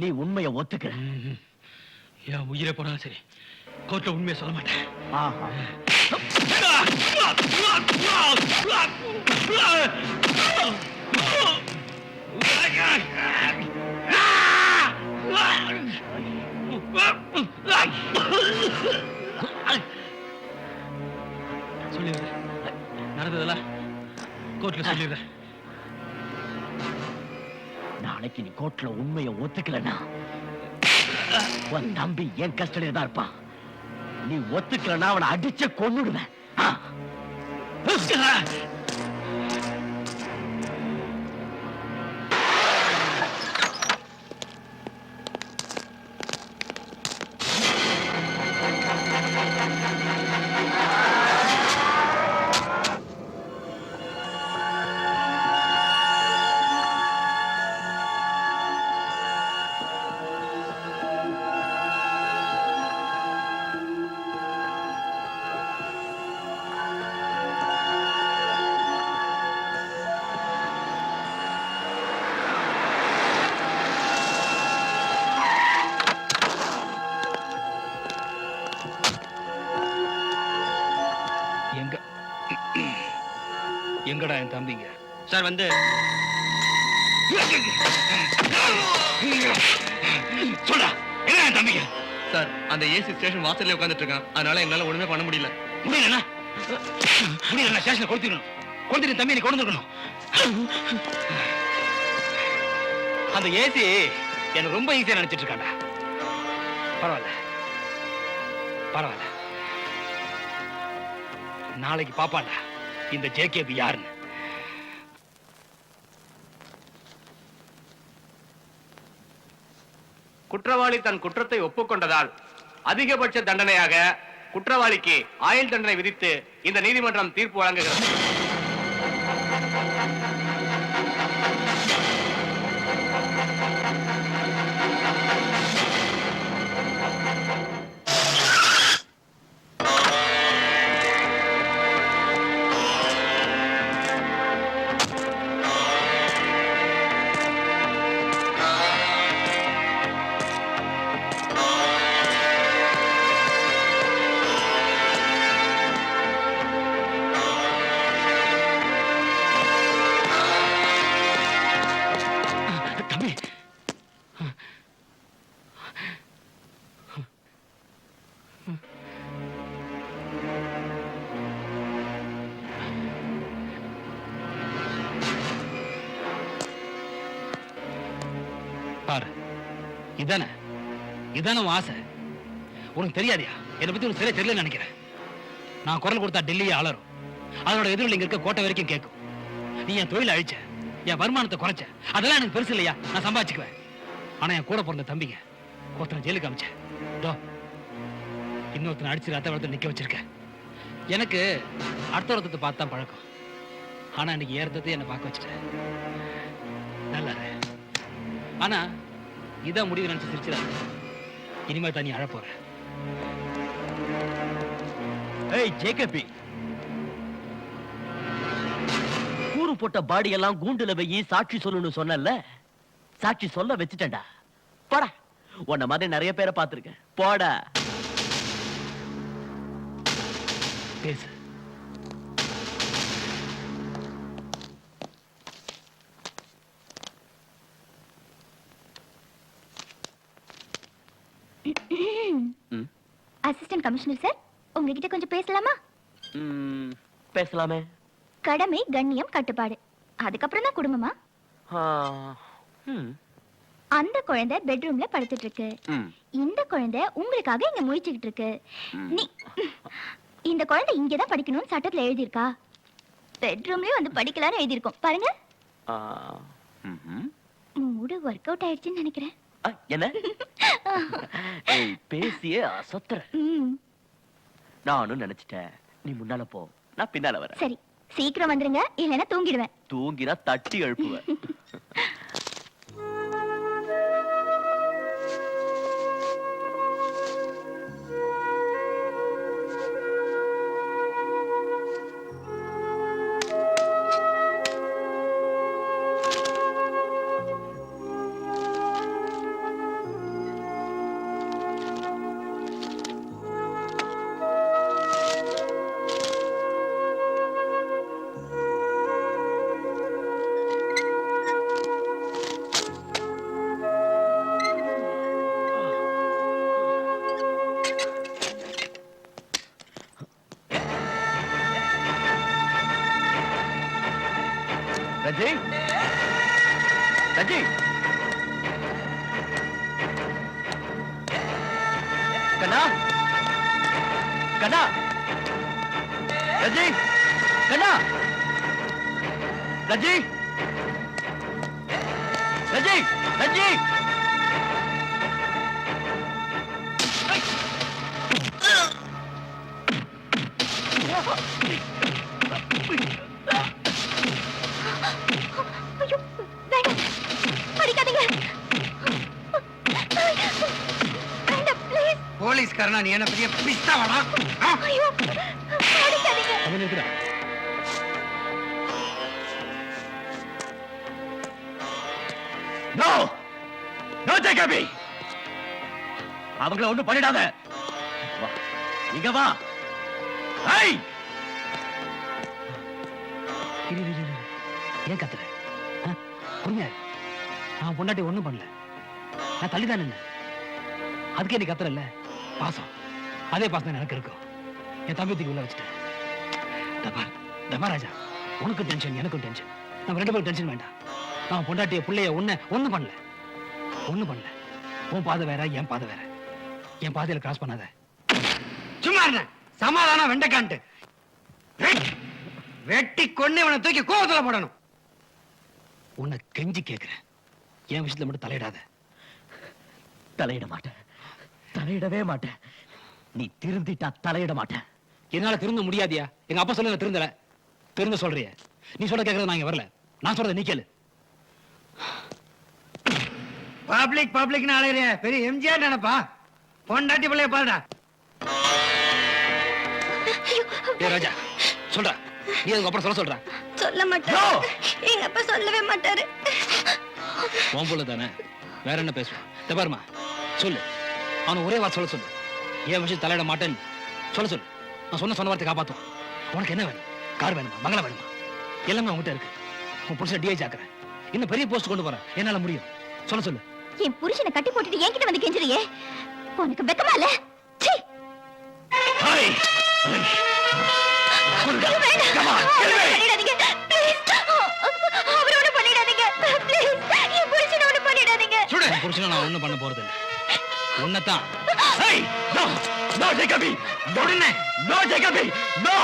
நீ உண்மையை ஒத்துக்கிற. என் உயிரை போனாலும் சரி, கோர்ட்ல உண்மையை சொல்ல மாட்டேன். ஆஹா. சொல்லிடுறேன், நடந்ததெல்லாம் கோர்ட்ல சொல்லிடுறேன். நாளைக்கு நீ கோர்ட்ல உண்மையை ஒத்துக்கலன்னா உன் தம்பி என் கஸ்டடியில தான் இருப்பான். நீ ஒத்துக்கலன்னா அவனை அடிச்சு கொன்னுடுவேன். எங்கடா என் தம்பிங்க? சார் வந்து சொல்றா, என்ன என் தம்பிங்க? சார், அந்த ஏசி ஸ்டேஷன் வாசல்ல உட்கார்ந்துட்டு இருக்கான். அதனால எங்களால ஒண்ணுமே பண்ண முடியல. முடியலண்ணா, முடியல. ஸ்டேஷனை கொடுத்துடணும். கொண்டு தம்பி நீ கொண்டு இருக்கணும். அந்த ஏசி எனக்கு ரொம்ப ஈஸியா நினைச்சிட்டு இருக்காண்டா. பரவாயில்ல பரவாயில்ல, நாளைக்கு பாப்பாண்டா இந்த ஜேகேபி யாருன்னு. குற்றவாளி தன் குற்றத்தை ஒப்புக்கொண்டதால் அதிகபட்ச தண்டனையாக குற்றவாளிக்கு ஆயுள் தண்டனை விதித்து இந்த நீதிமன்றம் தீர்ப்பு வழங்குகிறது. பாரு, இதானே இதானே உன் ஆசை. உனக்கு தெரியாதியா? என்னை பத்தி உனக்கு சரியா தெரியல நினைக்கிறேன். நான் குரல் கொடுத்தா டெல்லியே அலரும். அதோட எதிரில் இங்க இருக்க கோட்டை வரைக்கும் கேட்கும். நீ என் தொழிலை அழிச்ச, என் வருமானத்தை குறைச்ச, அதெல்லாம் எனக்கு பெருசு இல்லையா? நான் சம்பாதிச்சுக்குவேன். ஆனா என் கூட பிறந்த தம்பிங்க ஒருத்தனை ஜெயிலுக்கு அமிச்ச, இன்னொருத்தனை அடிச்சு ரத்த வளர்த்து நிக்க வச்சிருக்க. எனக்கு அடுத்த ஒருத்தத்தை பார்த்து தான் பழக்கம். ஆனா இன்னைக்கு ஏறத்தை என்னை பார்க்க வச்சுட்டேன். நல்லா இரு. ஆனா இதான் முடிவு நினைச்சு சிரிச்சிடாது. இனிமே தான் நீ அழ போற. ஏய் ஜேகேபி, கூறு போட்ட பாடி எல்லாம் கூண்டுல வெயி சாட்சி சொல்லணும்னு சொன்னல, சாட்சி சொல்ல வச்சுட்டேன்டா. போடா, உன்ன மாதிரி நிறைய பேரை பார்த்திருக்கேன். போடா, பேசு. அசிஸ்டன்ட் கமிஷனர் சார், உங்ககிட்ட கொஞ்சம் பேசலாமா? பேசலாமே. கடமை, கண்ணியம், கட்டுப்பாடு, அதுக்கப்புறம் தான் குடும்பமா? அந்த குழந்தை பெட்ரூம்ல படுத்துட்டு இருக்கு. இந்த குழந்தை உங்களுக்காக இங்க முழிச்சுக்கிட்டு இருக்கு. நீ இந்த குழந்தை இங்கதான் படிக்கணும்னு சட்டத்துல எழுதியிருக்கா? பெட்ரூம்லயே வந்து படிக்கலாம்னு எழுதியிருக்கோம் பாருங்க. மூடு ஒர்க் அவுட் ஆயிடுச்சுன்னு நினைக்கிறேன். என்ன பேசியே அசத்துற. நானும் நினைச்சிட்டேன். நீ முன்னால போ, நான் பின்னால வரேன். சரி, சீக்கிரம் வந்துருங்க, இல்லைன்னா தூங்கிடுவேன். தூங்கினா தட்டி எழுப்புவேன். ரஜி ரஜி கண்ணா கண்ணா ரஜி கண்ணா ரஜி ரஜி ரஜி ஐயோ வேண்டாம் அடிக்காதீங்க வேண்டாம் ப்ளீஸ் போலீஸ்காரனா நீ என்ன பெரிய பிஸ்தாவடா ஐயோ அடிக்காதீங்க அவன் இருக்கிறான். நோ நோ ஜேகபி அவங்கள ஒண்ணும் பண்ணிடாத வா இங்க வா ஐ இரு, இரு, இரு, இரு. ஏன் கத்துற பொறுமையா இரு. நான் பொண்டாட்டி ஒண்ணும் பண்ணல, நான் தள்ளிதான் நின்ன. அதுக்கே நீ கத்துறல்ல, பாசம் அதே பாசம் தான் எனக்கு இருக்கும். என் தம்பி உள்ள வச்சுட்டேன். தபா ராஜா, உனக்கும் டென்ஷன் எனக்கும் டென்ஷன், நம்ம ரெண்டு பேரும் டென்ஷன் வேண்டாம். நான் பொண்டாட்டிய பிள்ளைய ஒண்ணும் பண்ணல. உன் பாதை வேற, என் பாதை வேற. என் பாதையில கிராஸ் பண்ணாத. சும்மா இருந்த சமாதானம் வெண்டைக்கான்ட்டு வெட்டி கொண்டு இவனை தூக்கி கோவத்துல போடணும். உன்னை கெஞ்சி கேட்கிறேன், என் விஷயத்துல மட்டும் தலையிடாத. தலையிட மாட்டேன், தலையிடவே மாட்டேன். நீ திருந்திட்டா தலையிட மாட்டேன். என்னால திருந்த முடியாதியா? எங்க அப்பா சொல்ல திருந்தல, திருந்த சொல்றிய. நீ சொல்ல கேட்கறது நான் இங்க வரல, நான் சொல்றத நீ கேளு. பப்ளிக் அலையிறிய பெரிய எம்ஜிஆர் நினைப்பா. பொண்டாட்டி பிள்ளைய பாருடா. ஏ ராஜா சொல்ற, நீ அதுக்கு அப்புறம் சொல்ற. சொல்ல மாட்டாரு, எங்க அப்பா சொல்லவே மாட்டாரு. உன் புள்ள தானே, வேற என்ன பேசுவான்? பாருமா சொல்லு, அவனை ஒரே வார்த்தை சொல்ல சொல்லு. ஏன் விஷயம் தலையிட மாட்டேன்னு சொல்ல சொல்லு. நான் சொன்ன வார்த்தை காப்பாத்துவான். உனக்கு என்ன வேணும்? கார் வேணுமா, மங்கள வேணுமா? எல்லாமே உங்ககிட்ட இருக்கு. உன் புருஷன் டிஐஜி ஆக்குறேன், இன்னும் பெரிய போஸ்ட் கொண்டு போறேன், என்னால முடியும். சொல்ல சொல்லு. என் புருஷனை கட்டி போட்டுட்டு என்கிட்ட வந்து கெஞ்சுறியே, உனக்கு வெக்கமா இல்ல? சீ! பண்ணிடாதீங்க please. அவரை ஒண்ணும் பண்ணிடாதீங்க please. என் புருஷனை ஒண்ணும் பண்ணிடாதீங்க. என் புருஷனை நான் ஒண்ணும் பண்ண போறது இல்லை, உன்னைத்தான். No, Jacobi! No, Jacobi! No!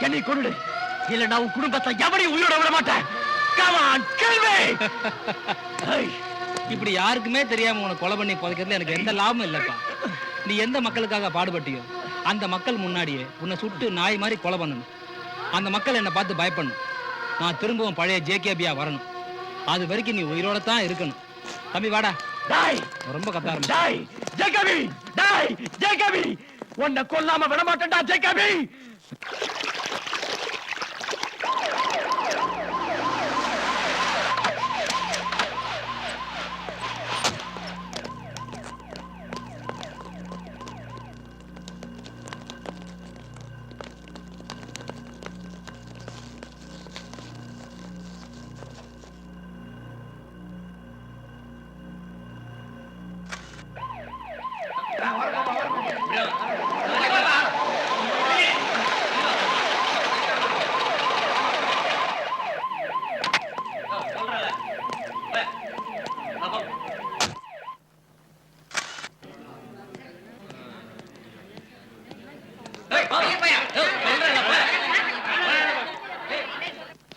என்னை கொண்டு இல்ல, நான் உன் குடும்பத்தை எவனையும் உயிரோட விட மாட்டேன். Come on, kill me! இப்படி யாருக்குமே தெரியாம உனக்கு கொலை பண்ணி புதைக்கிறதுல எனக்கு எந்த லாபமும் இல்லப்பா. நீ எந்த மக்களுக்காக பாடுபட்டியோ அந்த மக்கள் முன்னாடியே உன்னை சுட்டு நாய் மாதிரி கொலை பண்ணணும். அந்த மக்கள் என்னை பார்த்து பயப்படணும். நான் திரும்பவும் பழைய ஜேகேபியா வரணும். அது வரைக்கும் நீ உயிரோட தான் இருக்கணும். தம்பி வாடா. ரொம்ப கத்தாரம். ஜேகபி உன்னை கொல்லாம விட மாட்டேன்டா ஜேகபி.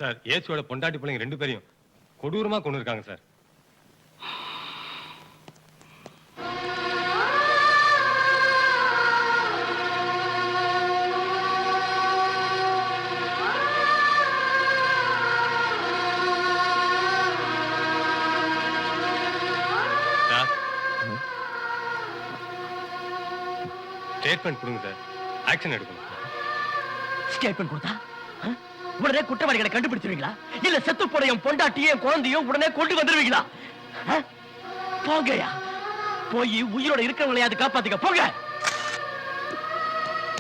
சார், ஏசுவோட பொண்டாட்டி பிள்ளைங்க 2 பேரையும் கொடூரமா கொண்டு இருக்காங்க சார். ஸ்டேட்மெண்ட் கொடுங்க சார். ஆக்ஷன் எடுக்கணும். ஸ்டேட்மெண்ட் கொடுத்தா உடனே குற்றவாளிகளை கண்டுபிடிச்சிருவீங்களா? இல்ல செத்து போன என் பொண்டாட்டியும் குழந்தையும் உடனே கொண்டு வந்துருவீங்களா? போங்கயா, போய் உயிரோட இருக்கிறவங்களையாவது காப்பாத்துக்க போங்க.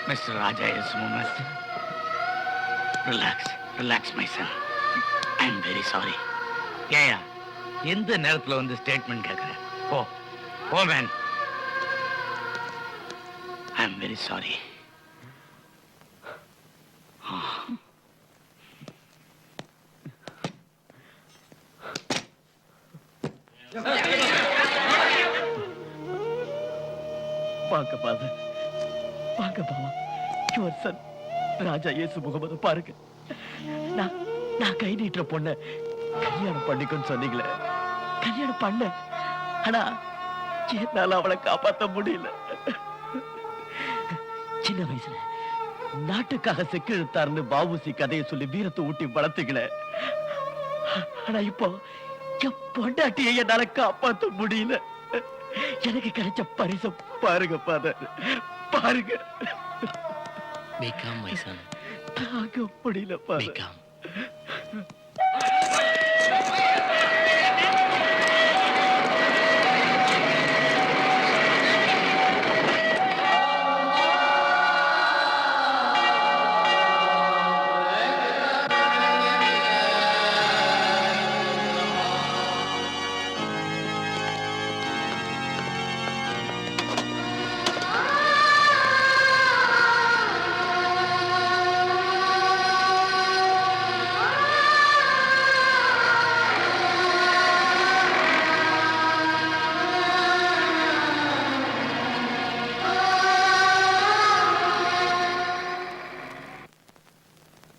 Mister Raja S Mohammed, relax my son. I am very sorry. ஏயா எந்த நேரத்துல வந்து ஸ்டேட்மெண்ட் கேட்கிறேன்? போ man. I am very sorry. பாங்க பாது, பாங்க பாவா, யுவர் சன் ராஜா இயேசு முகமது பாருங்க. நான் கை நீட்டுற பொண்ண கல்யாணம் பண்ணிக்கன்னு சொன்னீங்களே, கல்யாணம் பண்ண. ஆனா என்னால அவளை காப்பாத்த முடியல. சின்ன வயசுல நாட்டுக்காக செக்கிழுத்தாருன்னு பாபுசி கதையை சொல்லி வீரத்தை ஊட்டி வளர்த்துக்கல. ஆனா இப்போ என் பொண்டாட்டியை என்னால காப்பாத்த முடியல. எனக்கு கிடைச்ச பரிசு பாருங்க ஃபாதர், பாருங்க. Become my son. தாங்க முடியல ஃபாதர். Become.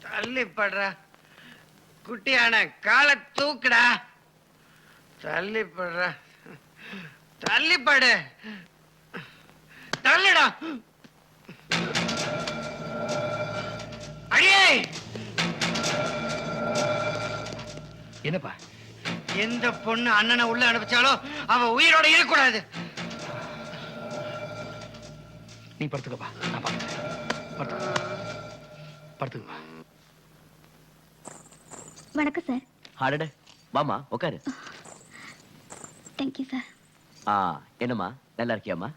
தள்ளிப்படுற குட்டியான காலை தூக்குடா. தள்ளிப்படுற, தள்ளிப்படு, தள்ளுடா. அடியே, என்னப்பா? எந்த பொண்ணு அண்ணனை உள்ள அனுப்பிச்சாலோ அவ உயிரோட இருக்கக்கூடாது. நீ படுத்துக்கப்பா, நான் பார்த்துக்கிறேன். படுத்துக்கப்பா. வணக்கம் சார். அடடே, வாமா உட்காரு. Thank you sir. என்னம்மா, நல்லா இருக்கியாம்மா?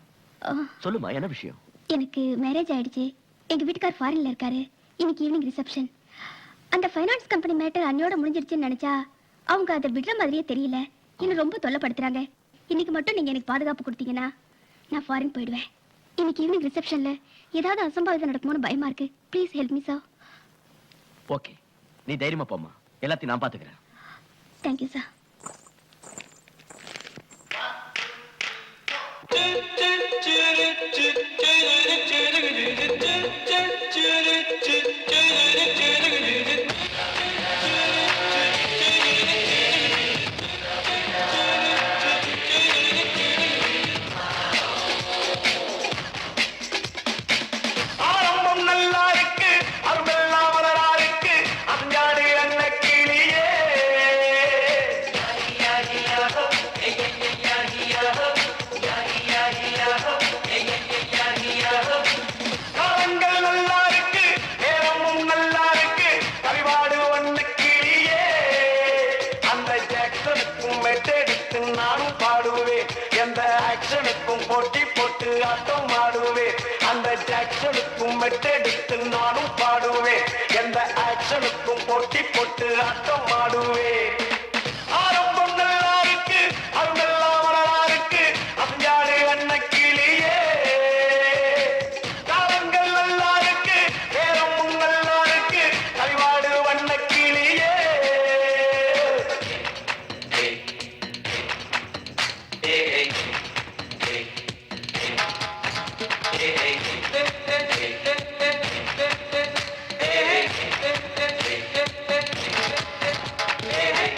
சொல்லுமா, என்ன விஷயம்? எனக்கு மேரேஜ் ஆயிடுச்சு. எங்க வீட்டுக்கார் ஃபாரின்ல இருக்காரு. இன்னைக்கு ஈவினிங் ரிசப்ஷன். அந்த ஃபைனான்ஸ் கம்பெனி மேட்டர் அன்னையோட முடிஞ்சிருச்சுன்னு நினைச்சா அவங்க அதை விடுற மாதிரியே தெரியல. இன்னும் ரொம்ப தொல்லைப்படுத்துறாங்க. இன்னைக்கு மட்டும் நீங்க எனக்கு பாதுகாப்பு கொடுத்தீங்கன்னா நான் ஃபாரின் போயிடுவேன். இன்னைக்கு ஈவினிங் ரிசப்ஷன்ல ஏதாவது அசம்பாவிதம் நடக்குமோன்னு பயமா இருக்கு. Please help me sir. Okay, நீ தைரியமா போம்மா, எல்லாத்தையும் நான் பாத்துக்கிறேன். Thank you sir. போட்டி போட்டு ஆட்டம் ஆடுவேன். அந்த ஜாக்சனுக்கும் மெட்டெடுத்து நானும் பாடுவேன். எந்த ஆக்ஷனுக்கும் போட்டி போட்டு ஆட்டம் ஆடுவேன். ஆரம்பம் நல்லா இருக்கு, அருமெல்லாம் வரலா இருக்கு, அஞ்சாடு அன்னக்கிளியே. காலங்கள் நல்லா இருக்கு, நேரமும் நல்லா இருக்கு, கரிவாடு வண்ணக்கிளியே. Hey,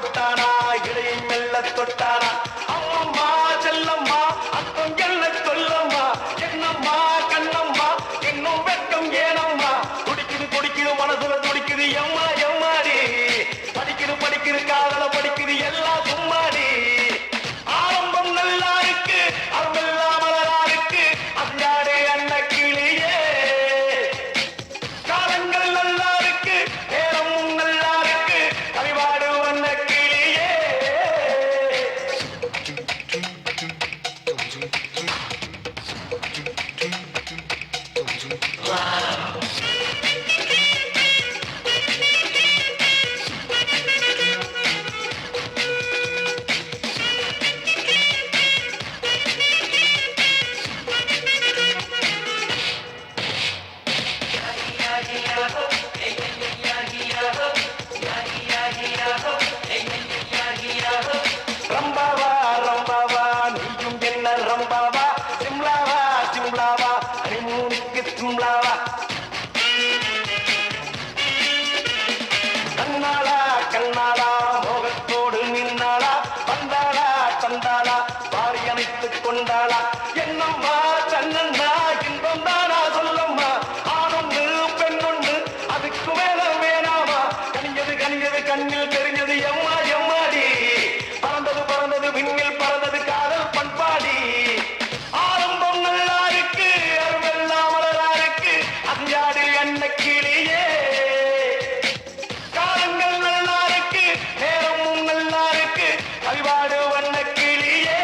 போட்டானா இடையை மெல்ல தொட்டானா அம்மம்மா செல்லம்மா அத்தம் என்ன சொல்லம்மா என்னம்மா கண்ணம்மா இன்னும் வெட்கம் ஏனம்மா துடிக்குது துடிக்குது மனசுல துடிக்குது எம்மா எம்மாடி படிக்குது காதல படிக்குது எல்லாம் சும்மாடி ஆரம்பம் நல்லா இருக்கு அருமெல்லாம் மலரா இருக்கு அஞ்சாடு அண்ண கிளியே காலங்கள் நல்லா இருக்கு நேரமும் நல்லா இருக்கு அறிவாடு அண்ண கிளியே ரம்பாவா ரம்பாவா நீயும் என்ன ரம்பாவா சிம்லாவா சிம்லாவா ஹனிமூனுக்கு சிம்லாவா கண்ணாளா கண்ணாளா மோகத்தோடு நின்னாளா வந்தாளா தந்தாளா பாரி அணைத்துக் கொண்டாளா என்னம்மா தன்னண்ணா இன்பம் தானா சொல்லம்மா ஆணொன்று பெண்ணொன்று அதுக்கு மேல வேணாமா கனிஞ்சது கனிஞ்சது கண்ணில் தெரிஞ்சது எம்மா எம்மாடி பறந்தது விண்ணில் பறந்தது காதல் பண்பாடி ஆரம்பம் நல்லா இருக்கு அருமெல்லாம் மலரா இருக்கு அஞ்சாடு அண்ண கிளியே காலங்கள் நல்லா இருக்கு நேரமும் நல்லா இருக்கு அறிவாடு வண்ண கிளியே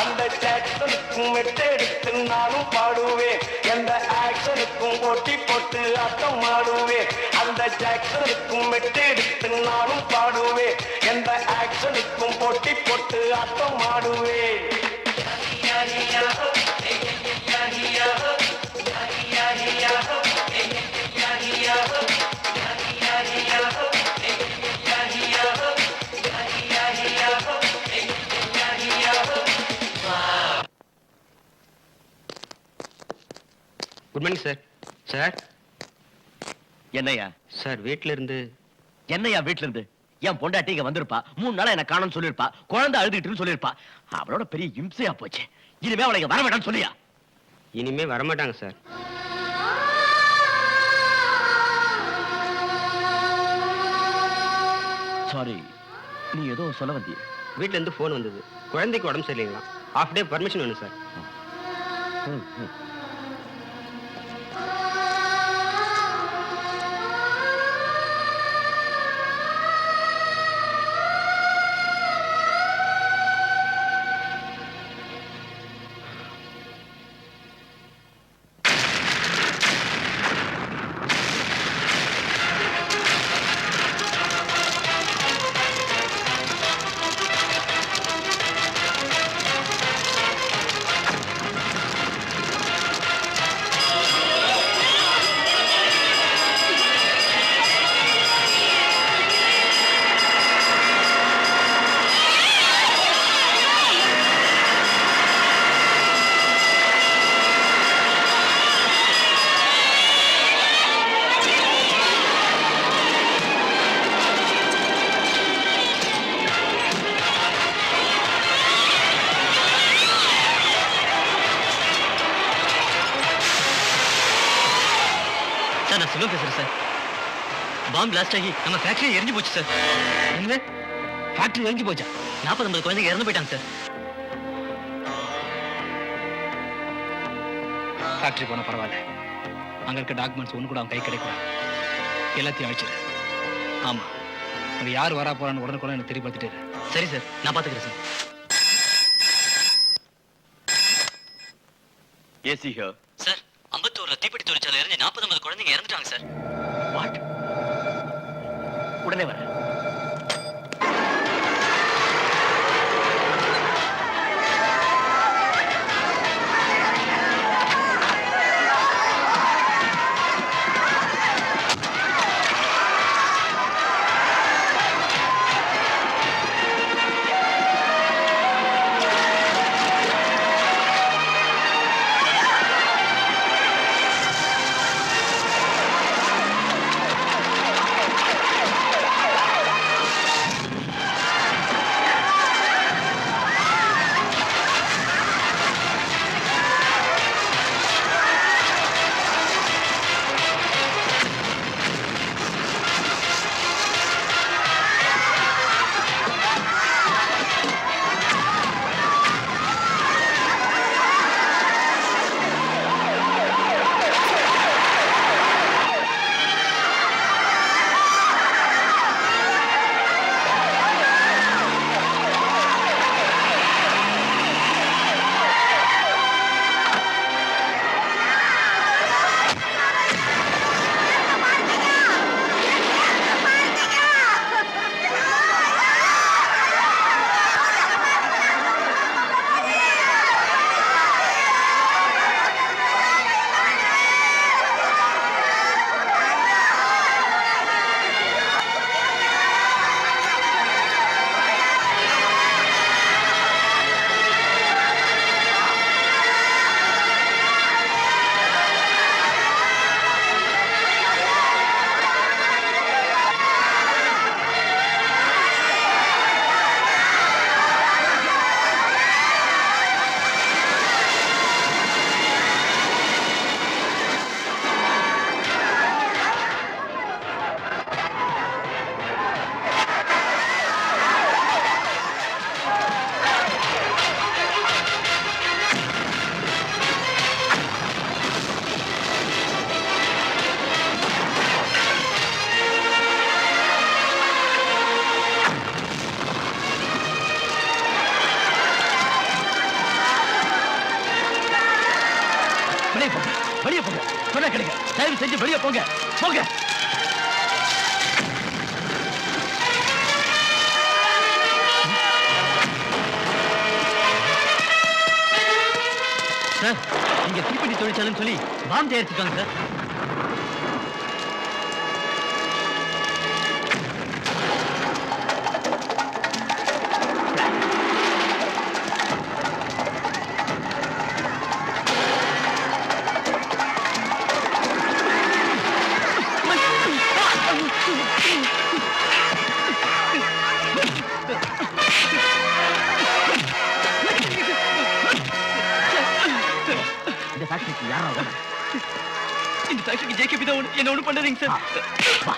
அந்த ஜாக்சனுக்கும் மெட்டெடுத்து நானும் பாடுவேன் எந்த ஆக்ஷனுக்கும் போட்டி போட்டு ஆட்டம் ஆடுவேன் அந்த ஜாக்சனுக்கும் மெட்டெடுத்து நானும் பாடுவேன் எந்த ஆக்ஷனுக்கும் போட்டி போட்டு ஆட்டம் ஆடுவேன் குட் மார்னிங் சார். சார் என்னையா சார் வீட்ல இருந்து என்னையா வீட்டுல இருந்து என் பொண்டாட்டி இங்க வந்திருப்பா 3 நாளா என்ன காணோம்னு சொல்லிருப்பா குழந்தை அழுதுகிட்டுன்னு சொல்லிருப்பா அவளோட பெரிய இம்சையா போச்சு இனிமே அவளை இங்க வர வேண்டாம்னு சொல்லியா இனிமே வரமாட்டாங்க சார். சாரி நீ ஏதோ சொல்ல வந்திய வீட்ல இருந்து ஃபோன் வந்தது. குழந்தைக்கு உடம்பு சரியில்லைங்களா, ஹாஃப் டே பர்மிஷன் வேணும் சார். நான் சொல்ல பேசுறேன் சார். பாம்பு பிளாஸ்ட் ஆகி நம்ம ஃபேக்டரி எரிஞ்சு போச்சு சார். என்ன ஃபேக்டரி எரிஞ்சு போச்சா? 40-50 குழந்தைங்க இறந்து போயிட்டாங்க சார். ஃபேக்டரி போனா பரவாயில்ல, அங்க இருக்க டாக்குமெண்ட்ஸ் ஒன்று கூட அவன் கை கிடைக்கூடாது. எல்லாத்தையும் அழிச்சிரு. ஆமா, அங்க யார் வரா போறான்னு உடனே எனக்கு தெரியப்படுத்திட்டு. சரி சார், நான் பாத்துக்கிறேன் சார். AC here sir. அம்பத்தூர்ல தீப்பெட்டி தொழிற்சாலை எரிஞ்சு 40-50 குழந்தைங்க இறந்துட்டாங்க சார். வாட்? உடனே வரேன். வெளியே போங்க. சொன்னா கேளுங்க. தயவு செஞ்சு வெளியே போங்க. போங்க. சார், இங்க தீப்பெட்டி தொழிற்சாலைன்னு சொல்லி பாம் தயாரிச்சிருக்காங்க சார். இந்த ஃபேக்டரிக்கு யாரா வர? இந்த ஃபேக்டரிக்கு ஜேகேபி தான் என்ன ஒண்ணு பண்ணாதீங்க சார். அம்மா,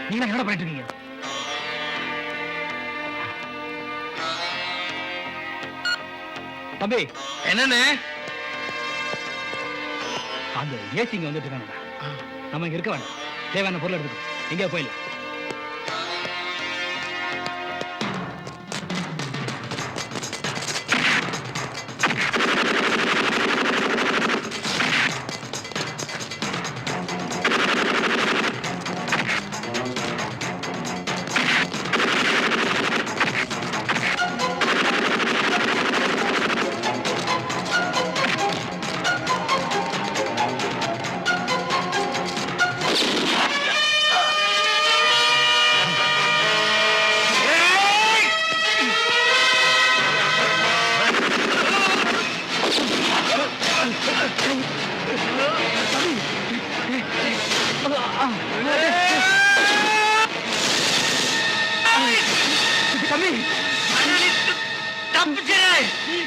நீங்க என்ன பண்ணிட்டு இருக்கீங்க? தம்பி, என்னன்னு அந்த ஏசி இங்க வந்துட்டு இருக்காங்க. நம்ம இங்க இருக்க வேண்டாம். தேவையான பொருள் எடுத்துக்கோ. எங்கேயா போயிடலாம்.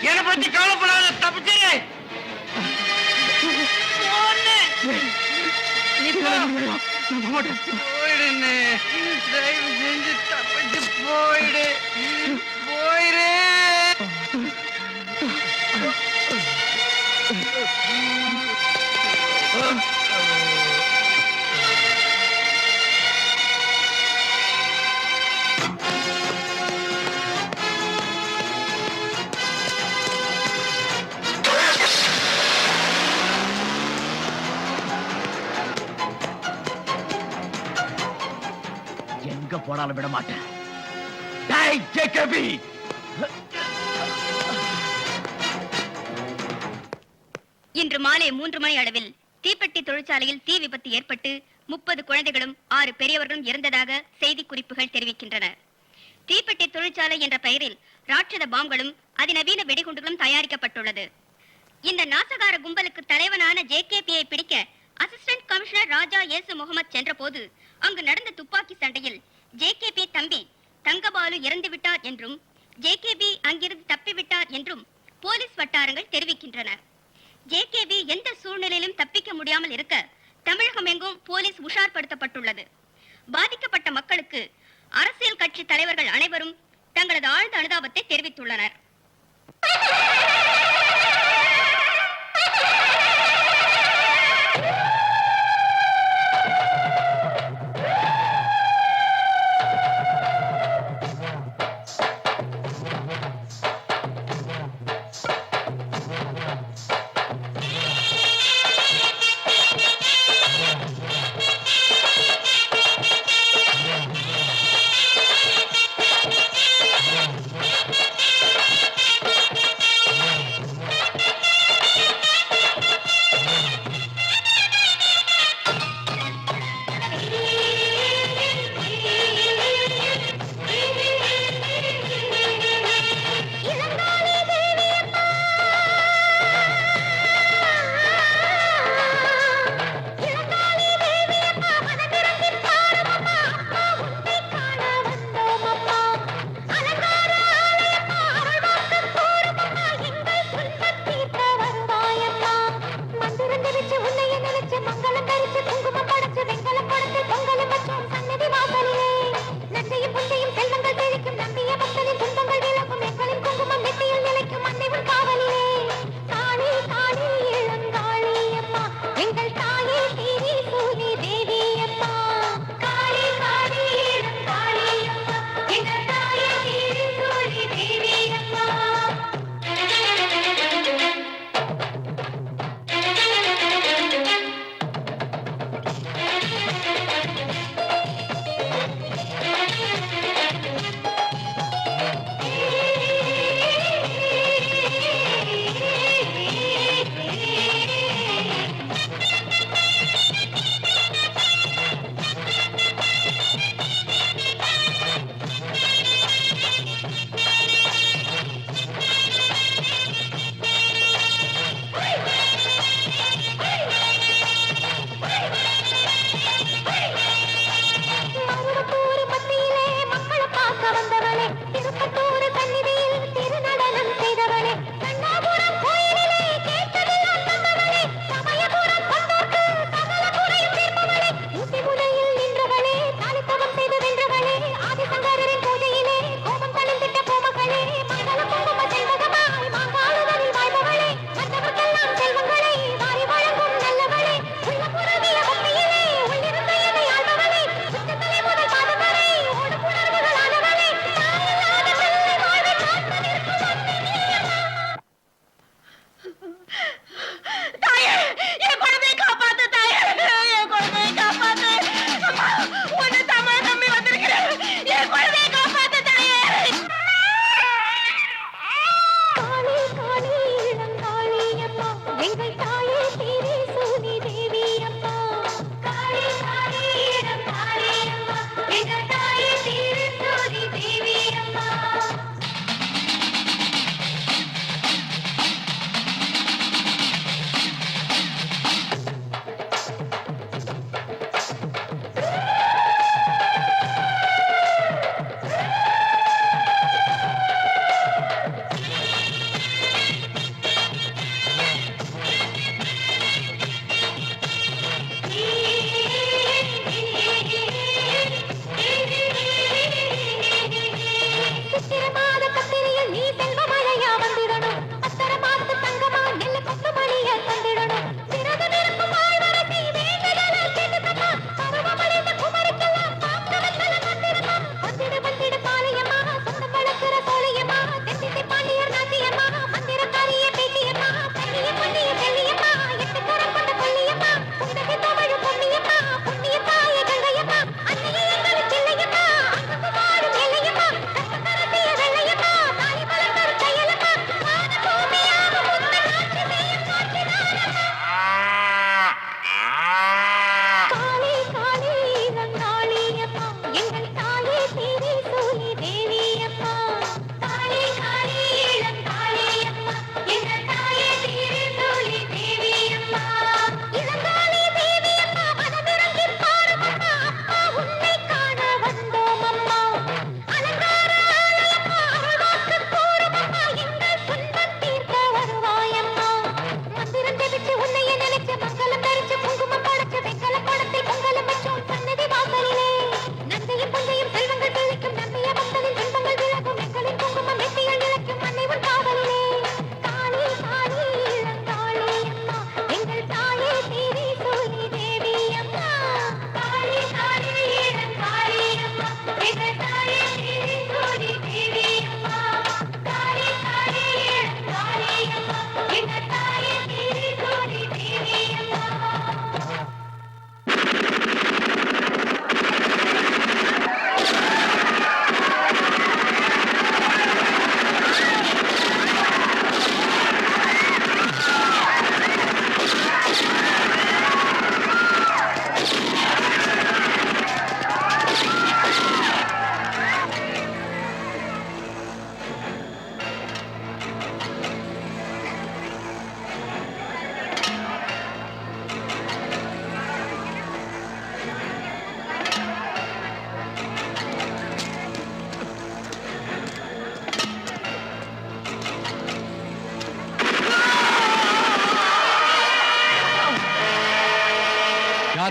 என்னை பத்தி கவலைப்படாத, தப்பிச்சிரு. போயிடுன்னு தயவு செஞ்சு தப்பிச்சு போயிடு. போயிரு. எங்க போனாலும் விட மாட்டேன். டேய் ஜேகேபி, இன்று மாலை 3 மணி அளவில் தீப்பெட்டி தொழிற்சாலையில் தீ விபத்து ஏற்பட்டு 30 குழந்தைகளும் 6 பெரியவர்களும் இறந்ததாக செய்தி குறிப்புகள் தெரிவிக்கின்றன. தீப்பெட்டி தொழிற்சாலை என்ற பெயரில் ராட்சத பாம்களும் அதிநவீன வெடிகுண்டுகளும் தயாரிக்கப்பட்டுள்ளது. இந்த நாசகார கும்பலுக்கு தலைவனான ஜேகேபியை பிடிக்க அசிஸ்டன்ட் கமிஷனர் ராஜா ஏசு முகமது சென்ற போது அங்கு நடந்த துப்பாக்கி சண்டையில் ஜேகேபி தம்பி தங்கபாலு இறந்து விட்டார் என்றும் ஜேகேபி அங்கிருந்து தப்பிவிட்டார் என்றும் போலீஸ் வட்டாரங்கள் தெரிவிக்கின்றன. ஜேகேபி எந்த சூழ்நிலையிலும் தப்பிக்க முடியாமல் இருக்க தமிழகம் எங்கும் போலீஸ் உஷார்படுத்தப்பட்டுள்ளது. பாதிக்கப்பட்ட மக்களுக்கு அரசியல் கட்சி தலைவர்கள் அனைவரும் தங்களது ஆழ்ந்த அனுதாபத்தை தெரிவித்துள்ளனர். எங்கள்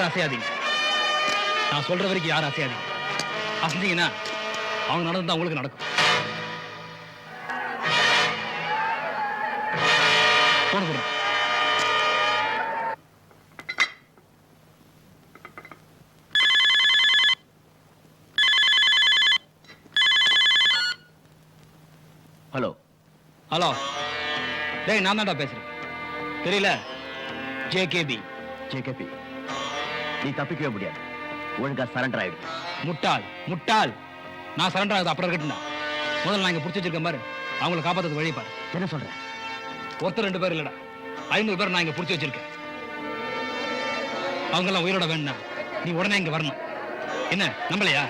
யாரும் அசையாதீங்க. நான் சொல்ற வரைக்கும் யாரும் அசையாதீங்க. அசைஞ்சீங்கன்னா அவங்க நடந்தா உங்களுக்கு நடக்கும். போன கொடுங்க. ஹலோ ஹலோ, டேய் நான் தான்டா பேசுறேன். தெரியல? ஜேகேபி. நீ தப்பிக்கவே முடியாது. ஒழுங்கா சரண்டர் ஆயிடு. முட்டாள் முட்டாள். நான் சரண்டர் ஆகுது அப்புறம் இருக்கட்டும்டா. முதல்ல நான் இங்க புடிச்சு வச்சிருக்கேன் பாரு, அவங்களை காப்பாத்துறது வழி பாரு. என்ன சொல்ற? ஒருத்தர் 2 பேர் இல்லடா, 500 பேர் நான் இங்க புடிச்சு வச்சிருக்கேன். அவங்க எல்லாம் உயிரோட வேணும்னா நீ உடனே இங்க வரணும். என்ன நம்பலையா?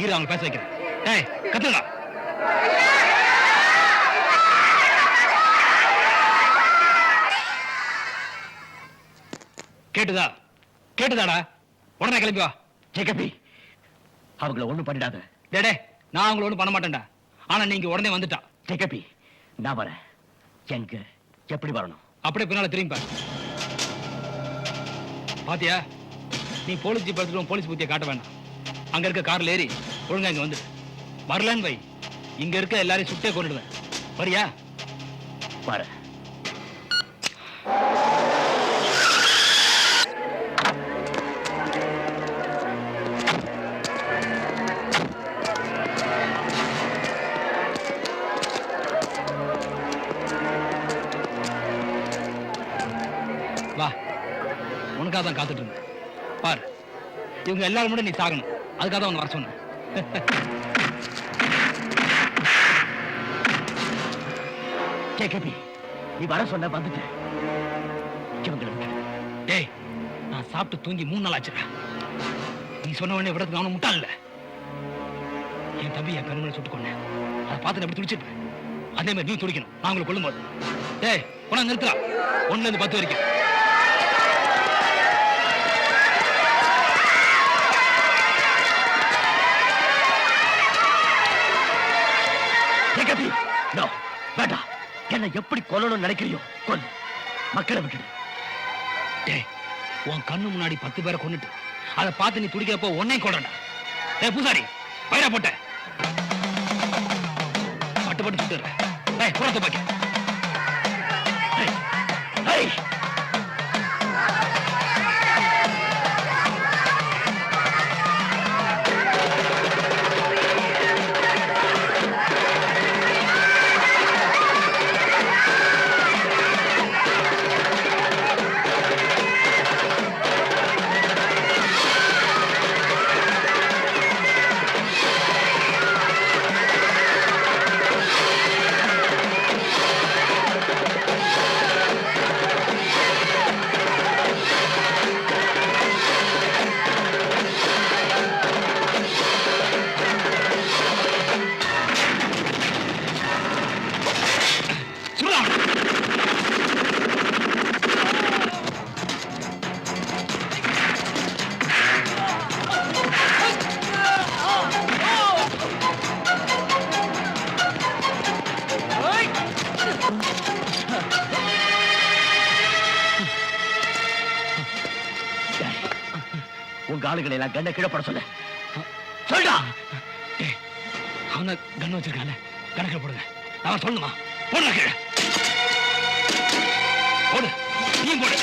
இரு, அவங்க பேச வைக்கிறேன். டேய் கத்துடா. கேட்டுதாடா? உடனே கிளம்பி வா. ஜேகபி, அவங்கள ஒண்ணும் பண்ணிடாத. டேடே, நான் அவங்கள ஒண்ணும் பண்ண மாட்டேன்டா. ஆனா நீங்க உடனே வந்துட்டா. ஜேகபி, நான் வரேன். எங்க எப்படி வரணும்? அப்படியே பின்னால திரும்பி பாரு. பாத்தியா? நீ போலீஸ் ஜீப் எடுத்துட்டு போலீஸ் பூத்தியை காட்ட வேண்டாம். அங்க இருக்க கார்ல ஏறி ஒழுங்கா இங்க வந்து வரலன்னு வை, இங்க இருக்க எல்லாரையும் சுட்டே கொண்டுடுவேன். வரியா? வரேன். வா, உனக்காக தான் காத்துட்டு இருந்தேன். பாரு, இவங்க எல்லாரும் கூட நீ சாகணும். அதுக்காக தான் வர சொன்னேன். ஜேகபி, நீ வர சொன்ன வந்துட்டேன். டேய், நான் சாப்பிட்டு தூங்கி 3 நாள் ஆச்சுடா. நீ சொன்ன உடனே விடத்துக்கு அவனும் முட்டாள் இல்ல. என் தம்பி என் கருமலை சுட்டு கொண்டேன். அதை பார்த்து எப்படி துடிச்சிருப்பேன். அதே மாதிரி நீ துடிக்கணும் நான் உங்களை கொல்லும் போது. டேய், உன நிறுத்தா. 1ல இருந்து 10 வரைக்கும். ஜேகபி, நோ, வேண்டாம். என்ன எப்படி கொல்லணும்னு நினைக்கிறியோ கொல்லு. மக்களை விட்டுடு. டேய், உன் கண்ணு முன்னாடி 10 பேரை கொன்னுட்டு அதை பார்த்து நீ துடிக்கிறப்போ உன்னையும் கொல்றடா. டேய் பூசாரி, பயிரா போட்ட பட்டு சுட்டுற. டேய், புறத்தை பாக்க. உங்க ஆளுகளை எல்லாம் கண்ணை கீழப்பட சொல்ல சொல்டா. அவனை கண்ணு வச்சிருக்கால, கணக்கில் போடுங்க. நான் சொல்லணுமா? போடுற கீழே போடு. நீ போடு.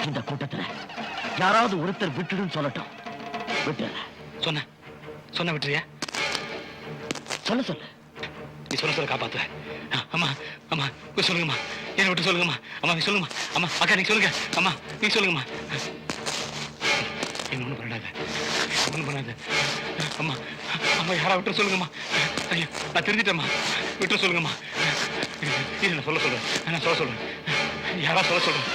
இந்த கூட்டத்துல யாராவது ஒருத்தர் விட்டுடுன்னு சொல்லட்டும். விட்டுறேன். சொன்ன விட்டுறியா? சொல்லு. நீ சொல்ல காப்பாத்து. அம்மா அம்மா போய் சொல்லுங்கம்மா. என்ன விட்டு சொல்லுங்கம்மா. அம்மா நீ சொல்லுங்கம்மா. அம்மா அக்கா நீ சொல்லுங்க. அம்மா நீ சொல்லுங்கம்மா. என்ன ஒண்ணு பண்ணாத. அம்மா அம்மா யாரா விட்டு சொல்லுங்கம்மா. ஐயோ நான் தெரிஞ்சிட்டேம்மா. விட்டு சொல்லுங்கம்மா. இது நான் சொல்ல சொல்றேன். யாரா சொல்ல சொல்றேன்.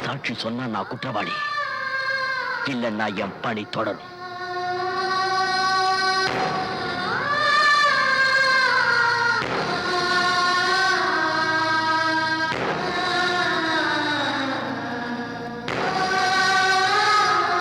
சாட்சி சொன்னா நான் குற்றவாளி இல்லைன்னா என் பணி தொடரும்.